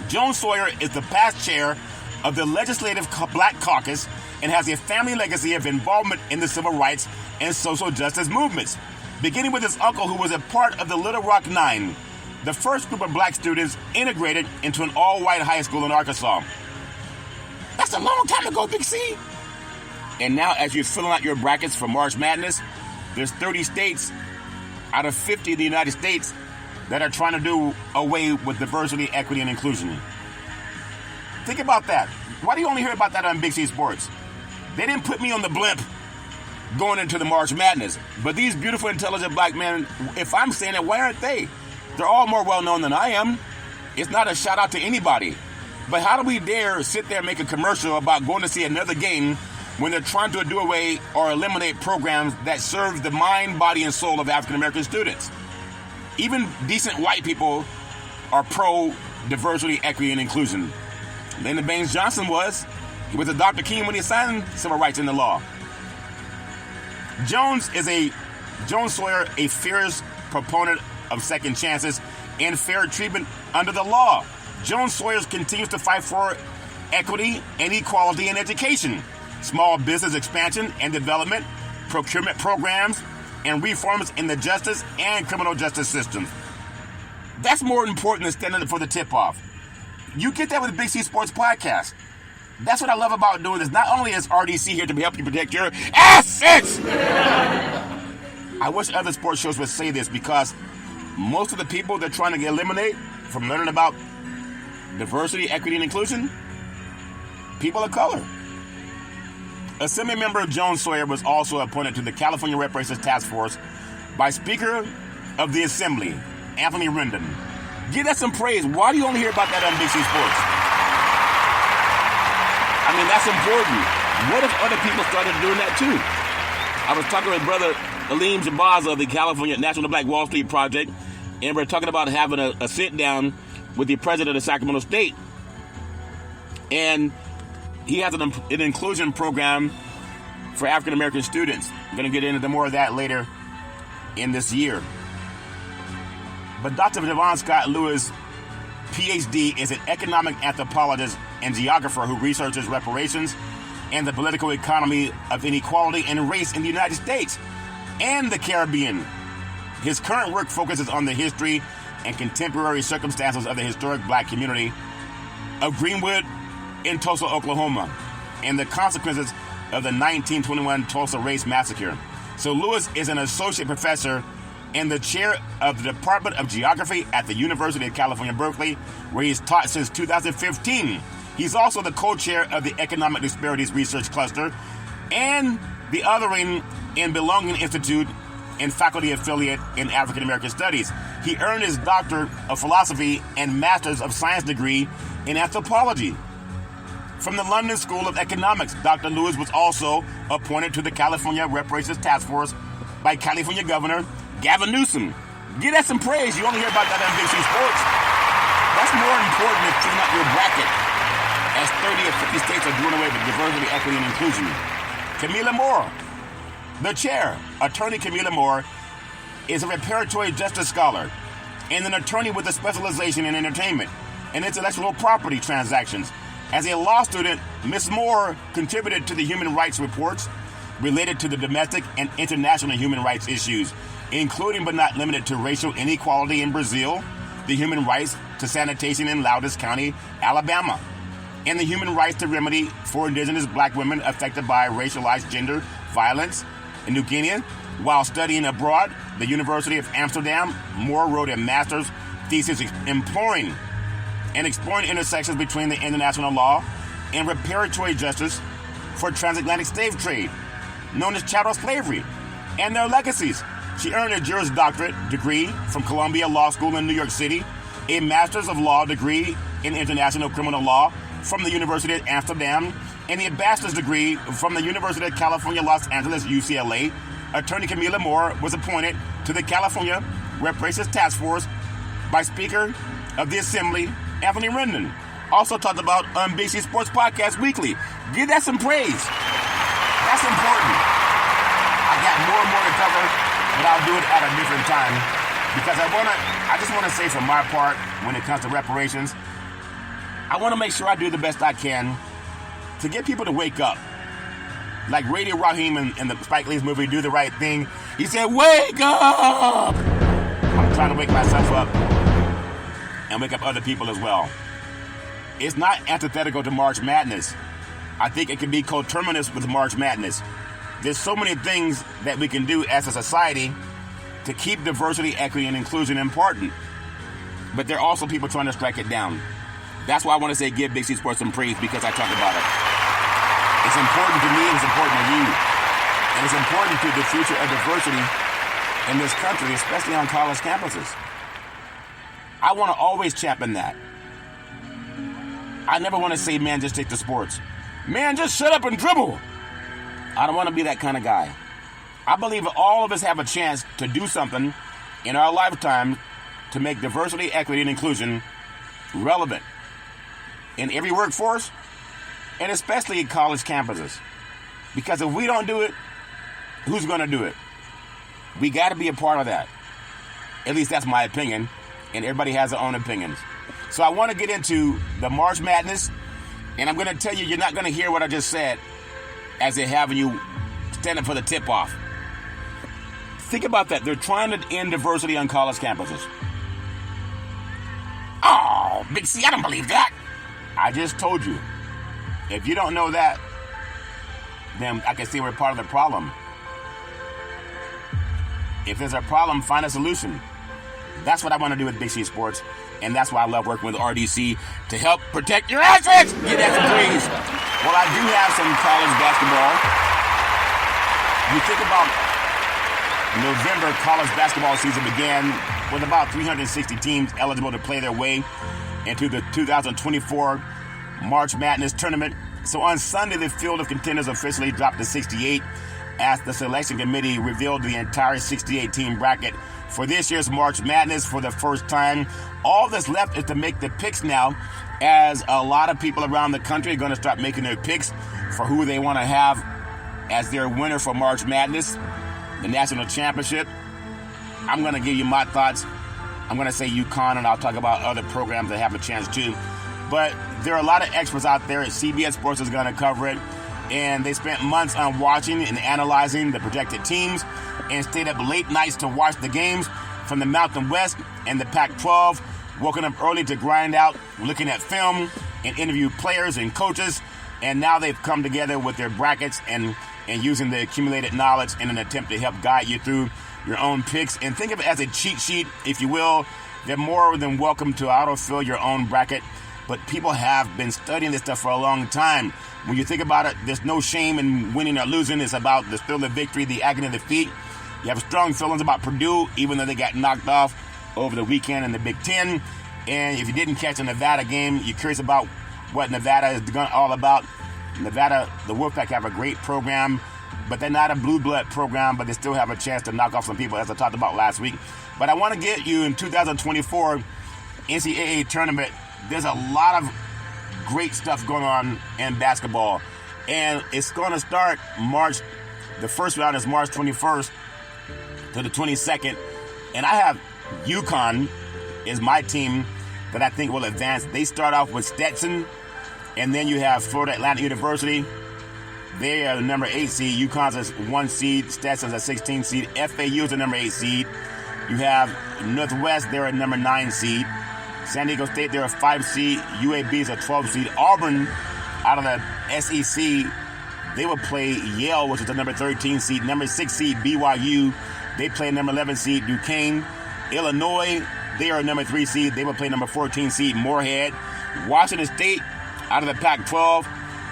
Jones Sawyer is the past chair of the Legislative Black Caucus and has a family legacy of involvement in the civil rights and social justice movements, beginning with his uncle, who was a part of the Little Rock Nine, the first group of black students integrated into an all-white high school in Arkansas. That's a long time ago, Big C. And now, as you're filling out your brackets for March Madness, there's 30 states out of 50 in the United States that are trying to do away with diversity, equity, and inclusion. Think about that. Why do you only hear about that on Big C Sports? They didn't put me on the blimp going into the March Madness. But these beautiful, intelligent black men, if I'm saying it, why aren't they? They're all more well-known than I am. It's not a shout-out to anybody. But how do we dare sit there and make a commercial about going to see another game when they're trying to do away or eliminate programs that serve the mind, body, and soul of African-American students? Even decent white people are pro-diversity, equity, and inclusion. Lyndon Baines Johnson was. He was a Dr. King when he signed civil rights into law. Jones Sawyer, a fierce proponent of second chances and fair treatment under the law. Jones Sawyer continues to fight for equity and equality in education, small business expansion and development, procurement programs, and reforms in the justice and criminal justice systems. That's more important than standing up for the tip-off. You get that with the Big C Sports Podcast. That's what I love about doing this. Not only is RDC here to help you protect your assets, I wish other sports shows would say this, because most of the people they're trying to eliminate from learning about diversity, equity, and inclusion, people of color. Assembly member Jones Sawyer was also appointed to the California Reparations Task Force by Speaker of the Assembly, Anthony Rendon. Give that some praise. Why do you only hear about that on Big C Sports? I mean, that's important. What if other people started doing that too? I was talking with Brother Aleem Jabaza of the California National Black Wall Street Project, and we're talking about having a sit-down with the president of Sacramento State. And he has an inclusion program for African-American students. I'm going to get into more of that later in this year. But Dr. Javon Scott Lewis, PhD, is an economic anthropologist and geographer who researches reparations and the political economy of inequality and race in the United States and the Caribbean. His current work focuses on the history and contemporary circumstances of the historic black community of Greenwood in Tulsa, Oklahoma, and the consequences of the 1921 Tulsa Race Massacre. So Lewis is an associate professor and the chair of the Department of Geography at the University of California, Berkeley, where he's taught since 2015. He's also the co-chair of the Economic Disparities Research Cluster and the Othering and Belonging Institute and faculty affiliate in African American Studies. He earned his Doctor of Philosophy and Master's of Science degree in Anthropology. From the London School of Economics, Dr. Lewis was also appointed to the California Reparations Task Force by California Governor Gavin Newsom. Give that some praise. You only hear about that on Big C Sports. That's more important than filling out your bracket, as 30 of 50 states are doing away with diversity, equity, and inclusion. Camila Moore, the chair, attorney Camila Moore, is a reparatory justice scholar and an attorney with a specialization in entertainment and intellectual property transactions. As a law student, Ms. Moore contributed to the human rights reports related to the domestic and international human rights issues, including but not limited to racial inequality in Brazil, the human rights to sanitation in Loudon County, Alabama, and the human rights to remedy for indigenous black women affected by racialized gender violence in New Guinea. While studying abroad, the University of Amsterdam, Moore wrote a master's thesis exploring intersections between the international law and reparatory justice for transatlantic slave trade, known as chattel slavery, and their legacies. She earned a Juris Doctorate degree from Columbia Law School in New York City, a Master's of Law degree in International Criminal Law from the University of Amsterdam, and a Bachelor's degree from the University of California, Los Angeles, UCLA. Attorney Camila Moore was appointed to the California Reparations Task Force by Speaker of the Assembly, Anthony Rendon. Also talked about on BC Sports Podcast Weekly. Give that some praise. That's important. I got more and more to cover, but I'll do it at a different time because I just want to say from my part, when it comes to reparations, I want to make sure I do the best I can to get people to wake up. Like Radio Raheem in the Spike Lee's movie, Do the Right Thing. He said, wake up! I'm trying to wake myself up and wake up other people as well. It's not antithetical to March Madness. I think it can be coterminous with March Madness. There's so many things that we can do as a society to keep diversity, equity, and inclusion important. But there are also people trying to strike it down. That's why I want to say give Big C Sports some praise, because I talk about it. It's important to me, and it's important to you. And it's important to the future of diversity in this country, especially on college campuses. I want to always champion that. I never want to say, man, just take the sports. Man, just shut up and dribble. I don't want to be that kind of guy. I believe all of us have a chance to do something in our lifetime to make diversity, equity, and inclusion relevant in every workforce, and especially in college campuses. Because if we don't do it, who's going to do it? We got to be a part of that. At least that's my opinion, and everybody has their own opinions. So I want to get into the March Madness, and I'm going to tell you, you're not going to hear what I just said as they're having you stand up for the tip-off. Think about that. They're trying to end diversity on college campuses. Oh, Big C, I don't believe that. I just told you. If you don't know that, then I can see we're part of the problem. If there's a problem, find a solution. That's what I want to do with Big C Sports, and that's why I love working with RDC to help protect your assets. Get that some praise. Well, I do have some college basketball. You think about November, college basketball season began with about 360 teams eligible to play their way into the 2024 March Madness tournament. So on Sunday, the field of contenders officially dropped to 68 as the selection committee revealed the entire 68-team bracket for this year's March Madness for the first time. All that's left is to make the picks now, as a lot of people around the country are going to start making their picks for who they want to have as their winner for March Madness, the national championship. I'm going to give you my thoughts. I'm going to say UConn, and I'll talk about other programs that have a chance too. But there are a lot of experts out there. CBS Sports is going to cover it. And they spent months on watching and analyzing the projected teams and stayed up late nights to watch the games from the Mountain West and the Pac-12, woken up early to grind out, looking at film and interview players and coaches And now they've come together with their brackets and using the accumulated knowledge in an attempt to help guide you through your own picks. And think of it as a cheat sheet, if you will. They're more than welcome to autofill your own bracket. But people have been studying this stuff for a long time. When you think about it, there's no shame in winning or losing. It's about the thrill of victory, the agony of defeat. You have strong feelings about Purdue, even though they got knocked off over the weekend in the Big Ten. And if you didn't catch a Nevada game, you're curious about what Nevada is all about. Nevada, the Wolfpack have a great program, but they're not a blue blood program, but they still have a chance to knock off some people, as I talked about last week. But I want to get you in 2024 NCAA tournament. There's a lot of great stuff going on in basketball. And it's going to start the first round is March 21st to the 22nd. And I have UConn is my team that I think will advance. They start off with Stetson, and then you have Florida Atlantic University. They are the number 8 seed. UConn's a 1 seed. Stetson's a 16 seed. FAU is the number 8 seed. You have Northwest, they're a number 9 seed. San Diego State, they're a 5 seed. UAB is a 12 seed. Auburn, out of the SEC, they will play Yale, which is the number 13 seed. Number 6 seed, BYU. They play number 11 seed, Duquesne. Illinois, they are a number 3 seed. They will play number 14 seed, Moorhead. Washington State, out of the Pac-12,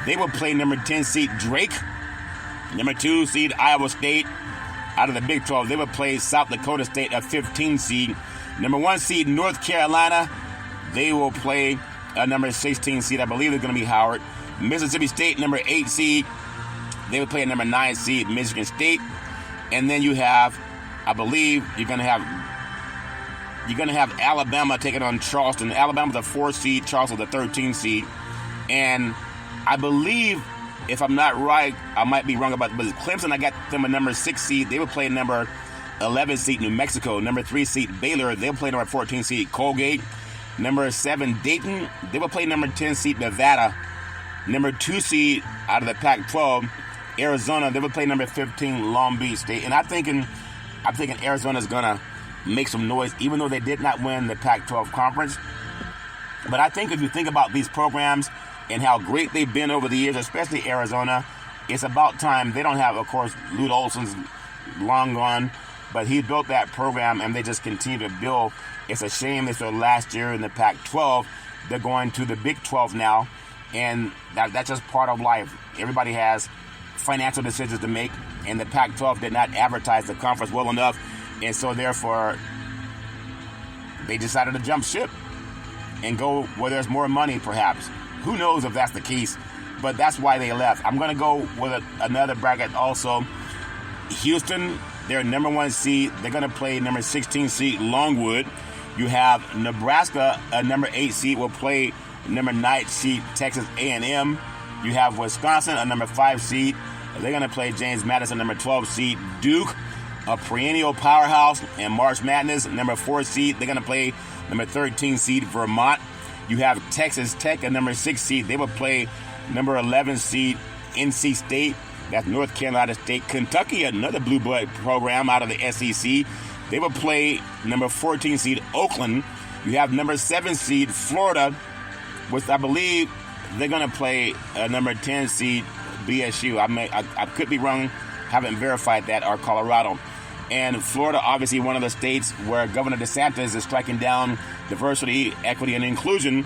they will play number 10 seed, Drake. Number 2 seed, Iowa State. Out of the Big 12, they will play South Dakota State, a 15 seed. Number 1 seed, North Carolina. They will play a number 16 seed. I believe it's going to be Howard. Mississippi State, number 8 seed. They will play a number 9 seed, Michigan State. And then you have, I believe, you're going to have Alabama taking on Charleston. Alabama's a 4 seed, Charleston's a 13 seed. And I believe, if I'm not right, I might be wrong about it, but Clemson, I got them a number 6 seed. They will play number 11 seed, New Mexico. Number 3 seed, Baylor. They'll play number 14 seed, Colgate. Number 7, Dayton. They will play number 10 seed, Nevada. Number 2 seed out of the Pac-12, Arizona. They will play number 15, Long Beach State. And I'm thinking Arizona's going to make some noise, even though they did not win the Pac-12 conference. But I think if you think about these programs and how great they've been over the years, especially Arizona, it's about time. They don't have, of course, Lute Olson's long gone, but he built that program, and they just continue to build. It's a shame it's their last year in the Pac-12. They're going to the Big 12 now, and that's just part of life. Everybody has financial decisions to make, and the Pac-12 did not advertise the conference well enough, and so therefore they decided to jump ship and go where there's more money, perhaps. Who knows if that's the case, but that's why they left. I'm going to go with another bracket also. Houston, they're number 1 seed. They're going to play number 16 seed, Longwood. You have Nebraska, a number 8 seed, will play number 9 seed, Texas A&M. You have Wisconsin, a number 5 seed. They're going to play James Madison, number 12 seed, Duke, a perennial powerhouse, and March Madness, number 4 seed. They're going to play number 13 seed, Vermont. You have Texas Tech, a number 6 seed. They will play number 11 seed, NC State. That's North Carolina State. Kentucky, another blue blood program out of the SEC. They will play number 14 seed, Oakland. You have number 7 seed, Florida, which I believe they're going to play number 10 seed, BSU. I could be wrong. Haven't verified that, or Colorado. And Florida, obviously one of the states where Governor DeSantis is striking down diversity, equity, and inclusion,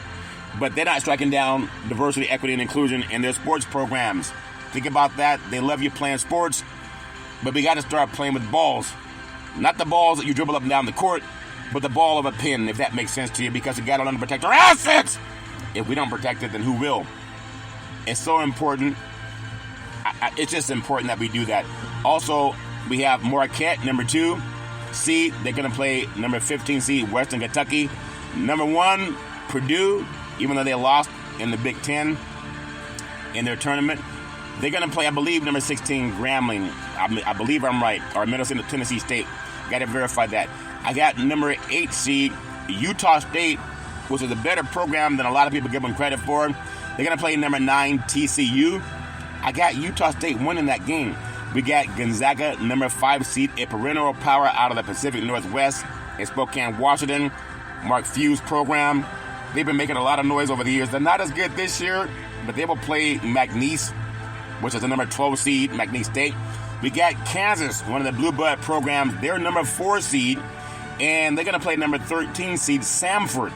but they're not striking down diversity, equity, and inclusion in their sports programs. Think about that. They love you playing sports, but we got to start playing with balls. Not the balls that you dribble up and down the court, but the ball of a pin, if that makes sense to you, because we got to learn to protect our assets. If we don't protect it, then who will? It's so important. It's just important that we do that. Also, we have Marquette, number 2 seed. They're going to play number 15 seed, Western Kentucky. Number 1, Purdue, even though they lost in the Big Ten in their tournament. They're going to play, I believe, number 16, Grambling. I believe I'm right. Or Middle Tennessee State. Got to verify that. I got number 8 seed, Utah State, which is a better program than a lot of people give them credit for. They're going to play number 9, TCU. I got Utah State winning that game. We got Gonzaga, number 5 seed, a perennial power out of the Pacific Northwest in Spokane, Washington. Mark Few's program. They've been making a lot of noise over the years. They're not as good this year, but they will play McNeese, which is the number 12 seed, McNeese State. We got Kansas, one of the Blue Blood programs. They're number 4 seed, and they're going to play number 13 seed, Samford.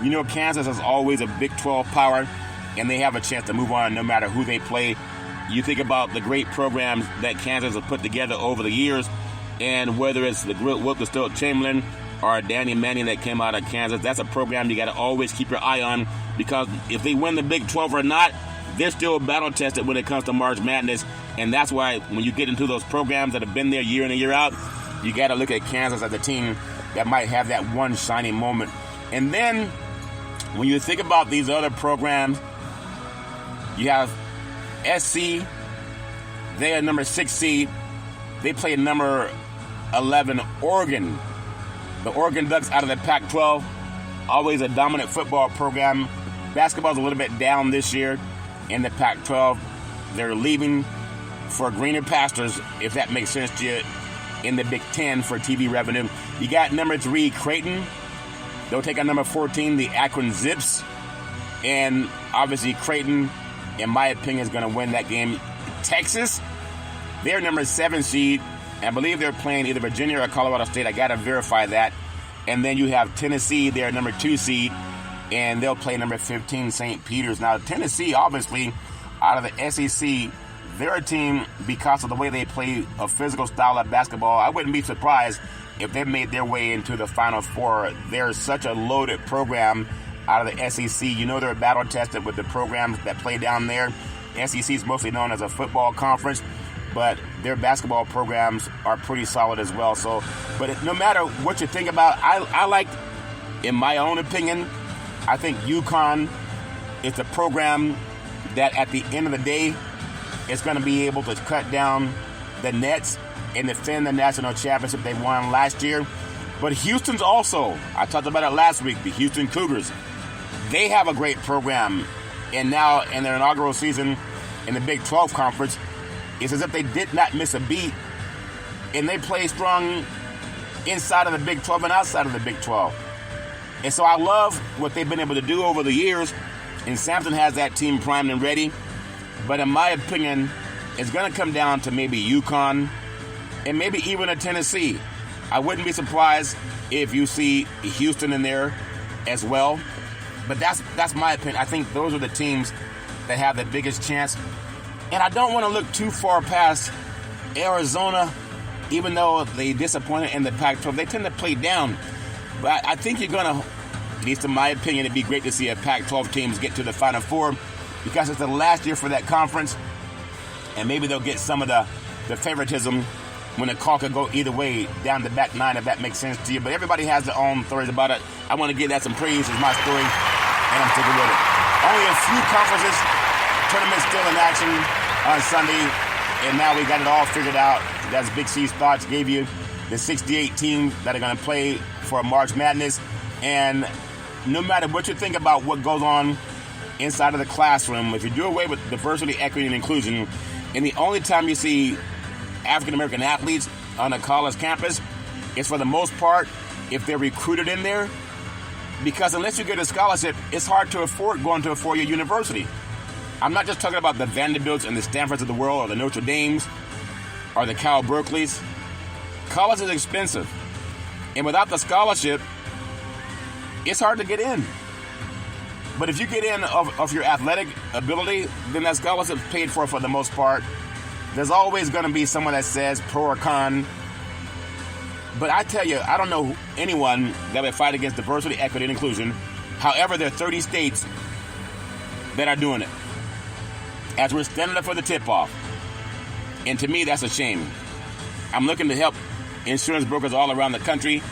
You know, Kansas is always a Big 12 power, and they have a chance to move on no matter who they play. You think about the great programs that Kansas has put together over the years, and whether it's the Wilton Still Chamberlain or Danny Manning that came out of Kansas, that's a program you got to always keep your eye on, because if they win the Big 12 or not, they're still battle-tested when it comes to March Madness, and that's why when you get into those programs that have been there year in and year out, you got to look at Kansas as a team that might have that one shining moment. And then when you think about these other programs, you have SC. They are number 6 seed. They play number 11 Oregon. The Oregon Ducks out of the Pac-12, always a dominant football program. Basketball's a little bit down this year in the Pac-12. They're leaving for greener pastures, if that makes sense to you, in the Big Ten for TV revenue. You got number 3 Creighton. They'll take on number 14, the Akron Zips. And obviously Creighton, in my opinion, is going to win that game. Texas, they're number 7 seed. I believe they're playing either Virginia or Colorado State. I got to verify that. And then you have Tennessee, they're number 2 seed. And they'll play number 15, St. Peter's. Now, Tennessee, obviously, out of the SEC, they're a team, because of the way they play a physical style of basketball, I wouldn't be surprised if they made their way into the Final Four. They're such a loaded program out of the SEC. You know, they're battle-tested with the programs that play down there. SEC is mostly known as a football conference, but their basketball programs are pretty solid as well. So, but no matter what you think about, I like, in my own opinion, I think UConn is a program that at the end of the day is going to be able to cut down the nets and defend the national championship they won last year. But Houston's also, I talked about it last week, the Houston Cougars. They have a great program, and now in their inaugural season in the Big 12 Conference, it's as if they did not miss a beat, and they play strong inside of the Big 12 and outside of the Big 12. And so I love what they've been able to do over the years, and Sampson has that team primed and ready. But in my opinion, it's going to come down to maybe UConn and maybe even a Tennessee. I wouldn't be surprised if you see Houston in there as well. But that's my opinion. I think those are the teams that have the biggest chance. And I don't want to look too far past Arizona, even though they disappointed in the Pac-12. They tend to play down. But I think you're going to, at least in my opinion, it'd be great to see a Pac-12 teams get to the Final Four, because it's the last year for that conference, and maybe they'll get some of the favoritism when the call could go either way down the back 9, if that makes sense to you. But everybody has their own stories about it. I want to give that some praise. It's my story, and I'm sticking with it. Only a few conferences, tournaments still in action on Sunday, and now we got it all figured out. That's Big C's thoughts, gave you the 68 teams that are going to play for March Madness. And no matter what you think about what goes on inside of the classroom, if you do away with diversity, equity, and inclusion, and the only time you see African-American athletes on a college campus is, for the most part, if they're recruited in there, because unless you get a scholarship, it's hard to afford going to a four-year university. I'm not just talking about the Vanderbilts and the Stanfords of the world, or the Notre Dames, or the Cal Berkeleys. College is expensive, and without the scholarship, it's hard to get in. But if you get in of your athletic ability, then that scholarship's paid for the most part. There's always going to be someone that says pro or con. But I tell you, I don't know anyone that would fight against diversity, equity, and inclusion. However, there are 30 states that are doing it, as we're standing up for the tip-off. And to me, that's a shame. I'm looking to help insurance brokers all around the country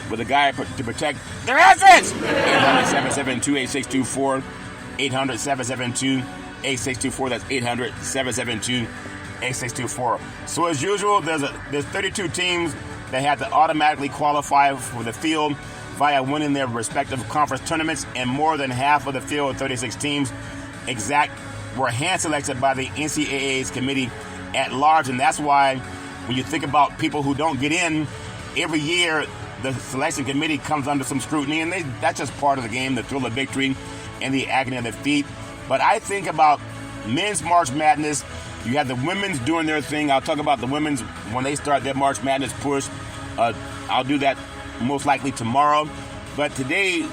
with a guy to protect their assets. 800-772-8624. 800-772-8624. That's 800-772-8624. So as usual, there's 32 teams that have to automatically qualify for the field via winning their respective conference tournaments, and more than half of the field, 36 teams, were hand-selected by the NCAA's committee at large. And that's why when you think about people who don't get in, every year the selection committee comes under some scrutiny, and that's just part of the game, the thrill of victory and the agony of defeat. But I think about men's March Madness. You have the women's doing their thing. I'll talk about the women's when they start their March Madness push. I'll do that most likely tomorrow. But today,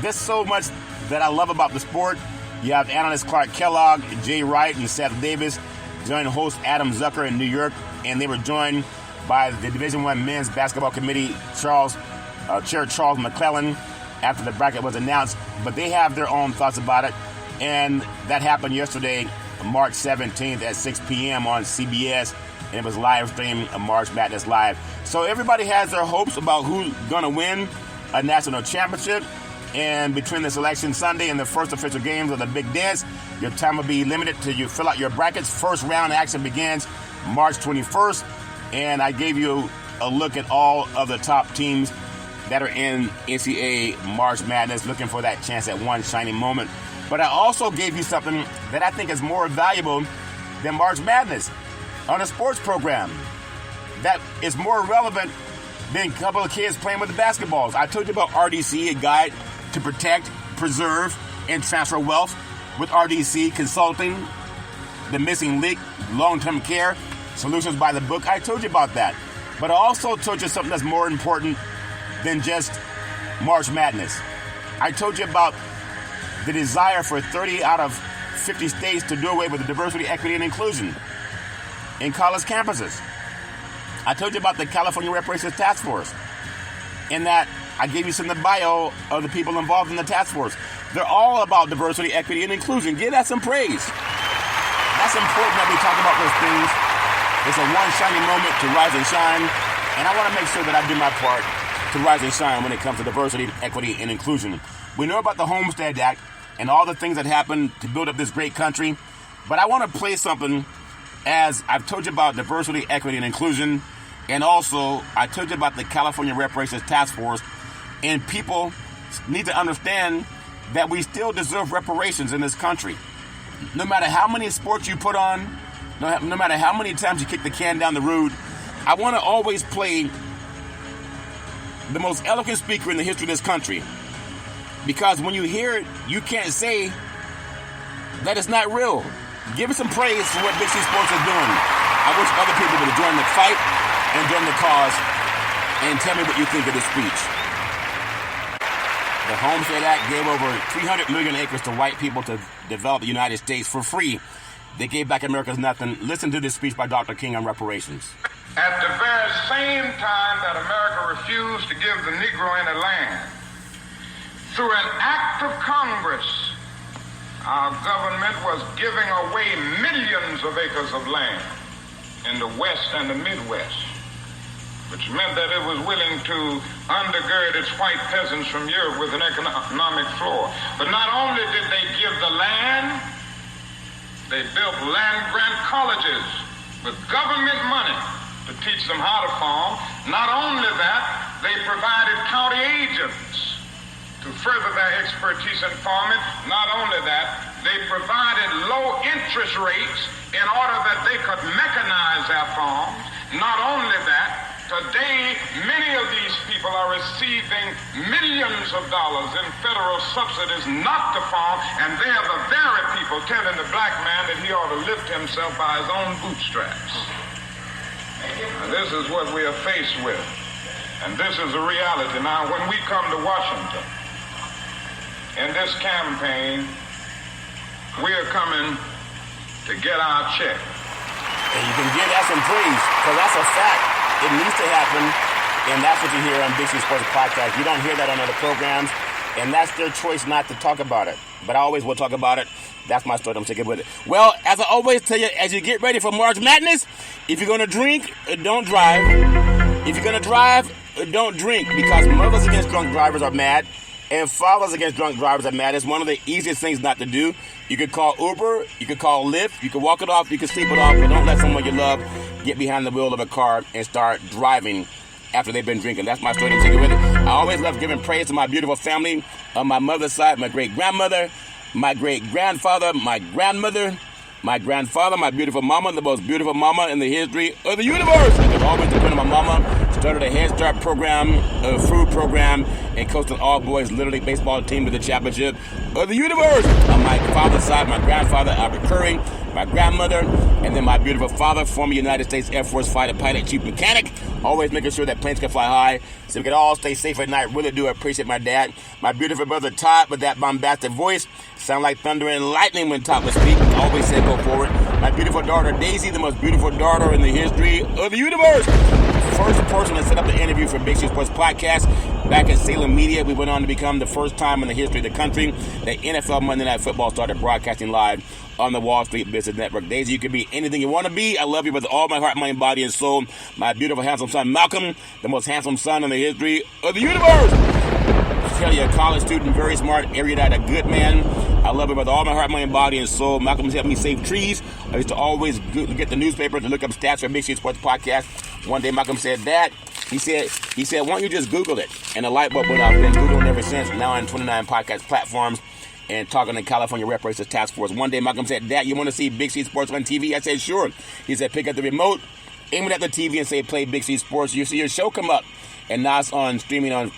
there's so much that I love about the sport. You have analyst Clark Kellogg, Jay Wright, and Seth Davis joined host Adam Zucker in New York, and they were joined by the Division I Men's Basketball Committee Chair Charles McClellan after the bracket was announced. But they have their own thoughts about it, and that happened yesterday, March 17th at 6 p.m. on CBS, and it was live streamed March Madness Live. So everybody has their hopes about who's going to win a national championship. And between the selection Sunday and the first official games of the Big Dance, your time will be limited till you fill out your brackets. First round action begins March 21st. And I gave you a look at all of the top teams that are in NCAA March Madness, looking for that chance at one shining moment. But I also gave you something that I think is more valuable than March Madness on a sports program that is more relevant than a couple of kids playing with the basketballs. I told you about RDC, a guide to protect, preserve, and transfer wealth with RDC Consulting, the missing link, long-term care, solutions by the book. I told you about that. But I also told you something that's more important than just March Madness. I told you about the desire for 30 out of 50 states to do away with diversity, equity, and inclusion in college campuses. I told you about the California Reparations Task Force, and that I gave you some of the bio of the people involved in the task force. They're all about diversity, equity, and inclusion. Give that some praise. That's important that we talk about those things. It's a one shining moment to rise and shine, and I want to make sure that I do my part to rise and shine when it comes to diversity, equity, and inclusion. We know about the Homestead Act and all the things that happened to build up this great country, but I want to play something as I've told you about diversity, equity, and inclusion, and also I told you about the California Reparations Task Force, and people need to understand that we still deserve reparations in this country. No matter how many sports you put on, no matter how many times you kick the can down the road, I want to always play the most eloquent speaker in the history of this country. Because when you hear it, you can't say that it's not real. Give it some praise for what Big C Sports is doing. I wish other people would join the fight and join the cause, and tell me what you think of this speech. The Homestead Act gave over 300 million acres to white people to develop the United States for free. They gave back America's nothing. Listen to this speech by Dr. King on reparations. At the very same time that America refused to give the Negro any land, through an act of Congress, our government was giving away millions of acres of land in the West and the Midwest, which meant that it was willing to undergird its white peasants from Europe with an economic floor. But not only did they give the land, they built land-grant colleges with government money to teach them how to farm. Not only that, they provided county agents to further their expertise in farming. Not only that, they provided low interest rates in order that they could mechanize their farms. Not only that, today many of these people are receiving millions of dollars in federal subsidies not to farm, and they are the very people telling the black man that he ought to lift himself by his own bootstraps. Now, this is what we are faced with, and this is a reality. Now, when we come to Washington, in this campaign, we are coming to get our check. And you can give that some praise, because that's a fact. It needs to happen, and that's what you hear on Big C Sports Podcast. You don't hear that on other programs, and that's their choice not to talk about it. But I always will talk about it. That's my story. I'm sticking with it. Well, as I always tell you, as you get ready for March Madness, if you're going to drink, don't drive. If you're going to drive, don't drink, because mothers against drunk drivers are mad, and fathers against drunk drivers are mad. It's one of the easiest things not to do. You could call Uber, you could call Lyft, you could walk it off, you could sleep it off, but don't let someone you love get behind the wheel of a car and start driving after they've been drinking. That's my story. I'm taking with it. I always love giving praise to my beautiful family on my mother's side, my great-grandmother, my great-grandfather, my grandmother, my grandfather, my beautiful mama, the most beautiful mama in the history of the universe. I can always depend on my mama. started a Head Start program, a food program, and coached an all-boys Little League baseball team to the championship of the universe. On my father's side, my grandfather, Albert Curry, my grandmother, and then my beautiful father, former United States Air Force fighter pilot, chief mechanic, always making sure that planes can fly high so we can all stay safe at night. Really do appreciate my dad. My beautiful brother, Todd, with that bombastic voice, sound like thunder and lightning when Todd would speak. Always said go forward. My beautiful daughter, Daisy, the most beautiful daughter in the history of the universe. First person to set up the interview for Big C Sports Podcast. Back at Salem Media, we went on to become the first time in the history of the country that NFL Monday Night Football started broadcasting live on the Wall Street Business Network. Daisy, you can be anything you want to be. I love you with all my heart, mind, body, and soul. My beautiful, handsome son, Malcolm, the most handsome son in the history of the universe. Kelly, a college student, very smart, erudite, a good man. I love him with all my heart, mind, body, and soul. Malcolm's helped me save trees. I used to always get the newspaper to look up stats for Big C Sports Podcast. One day, Malcolm said, Dad, he said, why don't you just Google it? And the light bulb went off. Been Googling ever since. Now on 29 podcast platforms and talking to California Reparations Task Force. One day, Malcolm said, Dad, you want to see Big C Sports on TV? I said, sure. He said, pick up the remote, aim it at the TV, and say, play Big C Sports. You see your show come up. And now it's on streaming on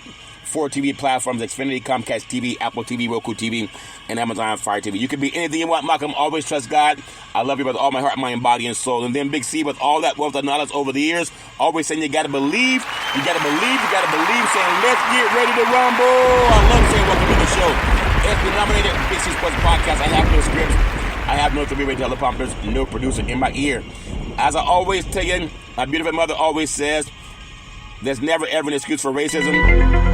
4 TV platforms: Xfinity, Comcast TV, Apple TV, Roku TV, and Amazon Fire TV. You can be anything you want, Malcolm. Always trust God. I love you with all my heart, mind, body, and soul. And then Big C, with all that wealth of knowledge over the years, always saying you got to believe, you got to believe, you got to believe, saying let's get ready to rumble. I love saying welcome to the show. SB nominated Big C Sports Podcast. I have no scripts. I have no three-way teleprompters, no producer in my ear. As I always tell you, my beautiful mother always says, there's never ever an excuse for racism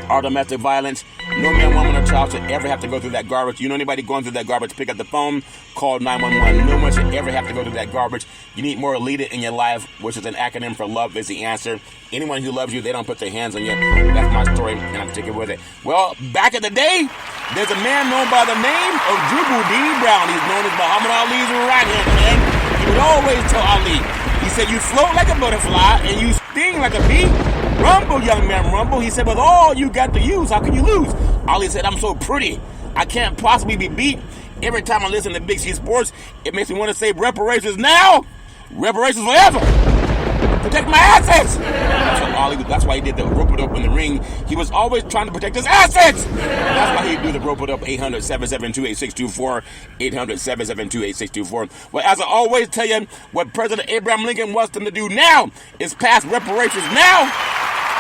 or domestic violence. No man, woman, or child should ever have to go through that garbage. You know anybody going through that garbage, pick up the phone, call 911. No one should ever have to go through that garbage. You need more leader in your life, which is an acronym for love is the answer. Anyone who loves you, they don't put their hands on you. That's my story, and I'm sticking with it. Well, back in the day, there's a man known by the name of Jubu D. Brown. He's known as Muhammad Ali's right-hand man. He would always tell Ali, he said, you float like a butterfly, and you sting like a bee. Rumble, young man, rumble. He said, with all you got to use, how can you lose? Ali said, I'm so pretty, I can't possibly be beat. Every time I listen to Big C Sports, it makes me want to say reparations now, reparations forever. Protect my assets. That's why he did the rope it up in the ring. He was always trying to protect his assets. That's why he'd do the rope it up. 800-772-8624. 800-772-8624. Well, as I always tell you, what President Abraham Lincoln wants them to do now is pass reparations now.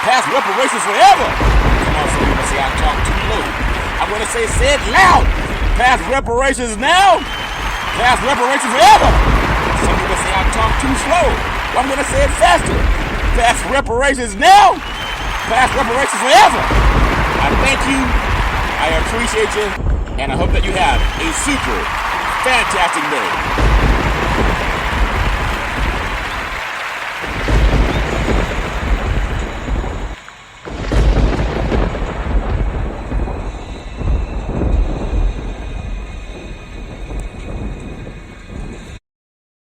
Pass reparations forever. Come on, some people say I talk too low. I'm going to say it loud. Pass reparations now. Pass reparations forever. Some people say I talk too slow. Well, I'm going to say it faster. Pass reparations now. Pass reparations forever. I thank you. I appreciate you. And I hope that you have a super fantastic day.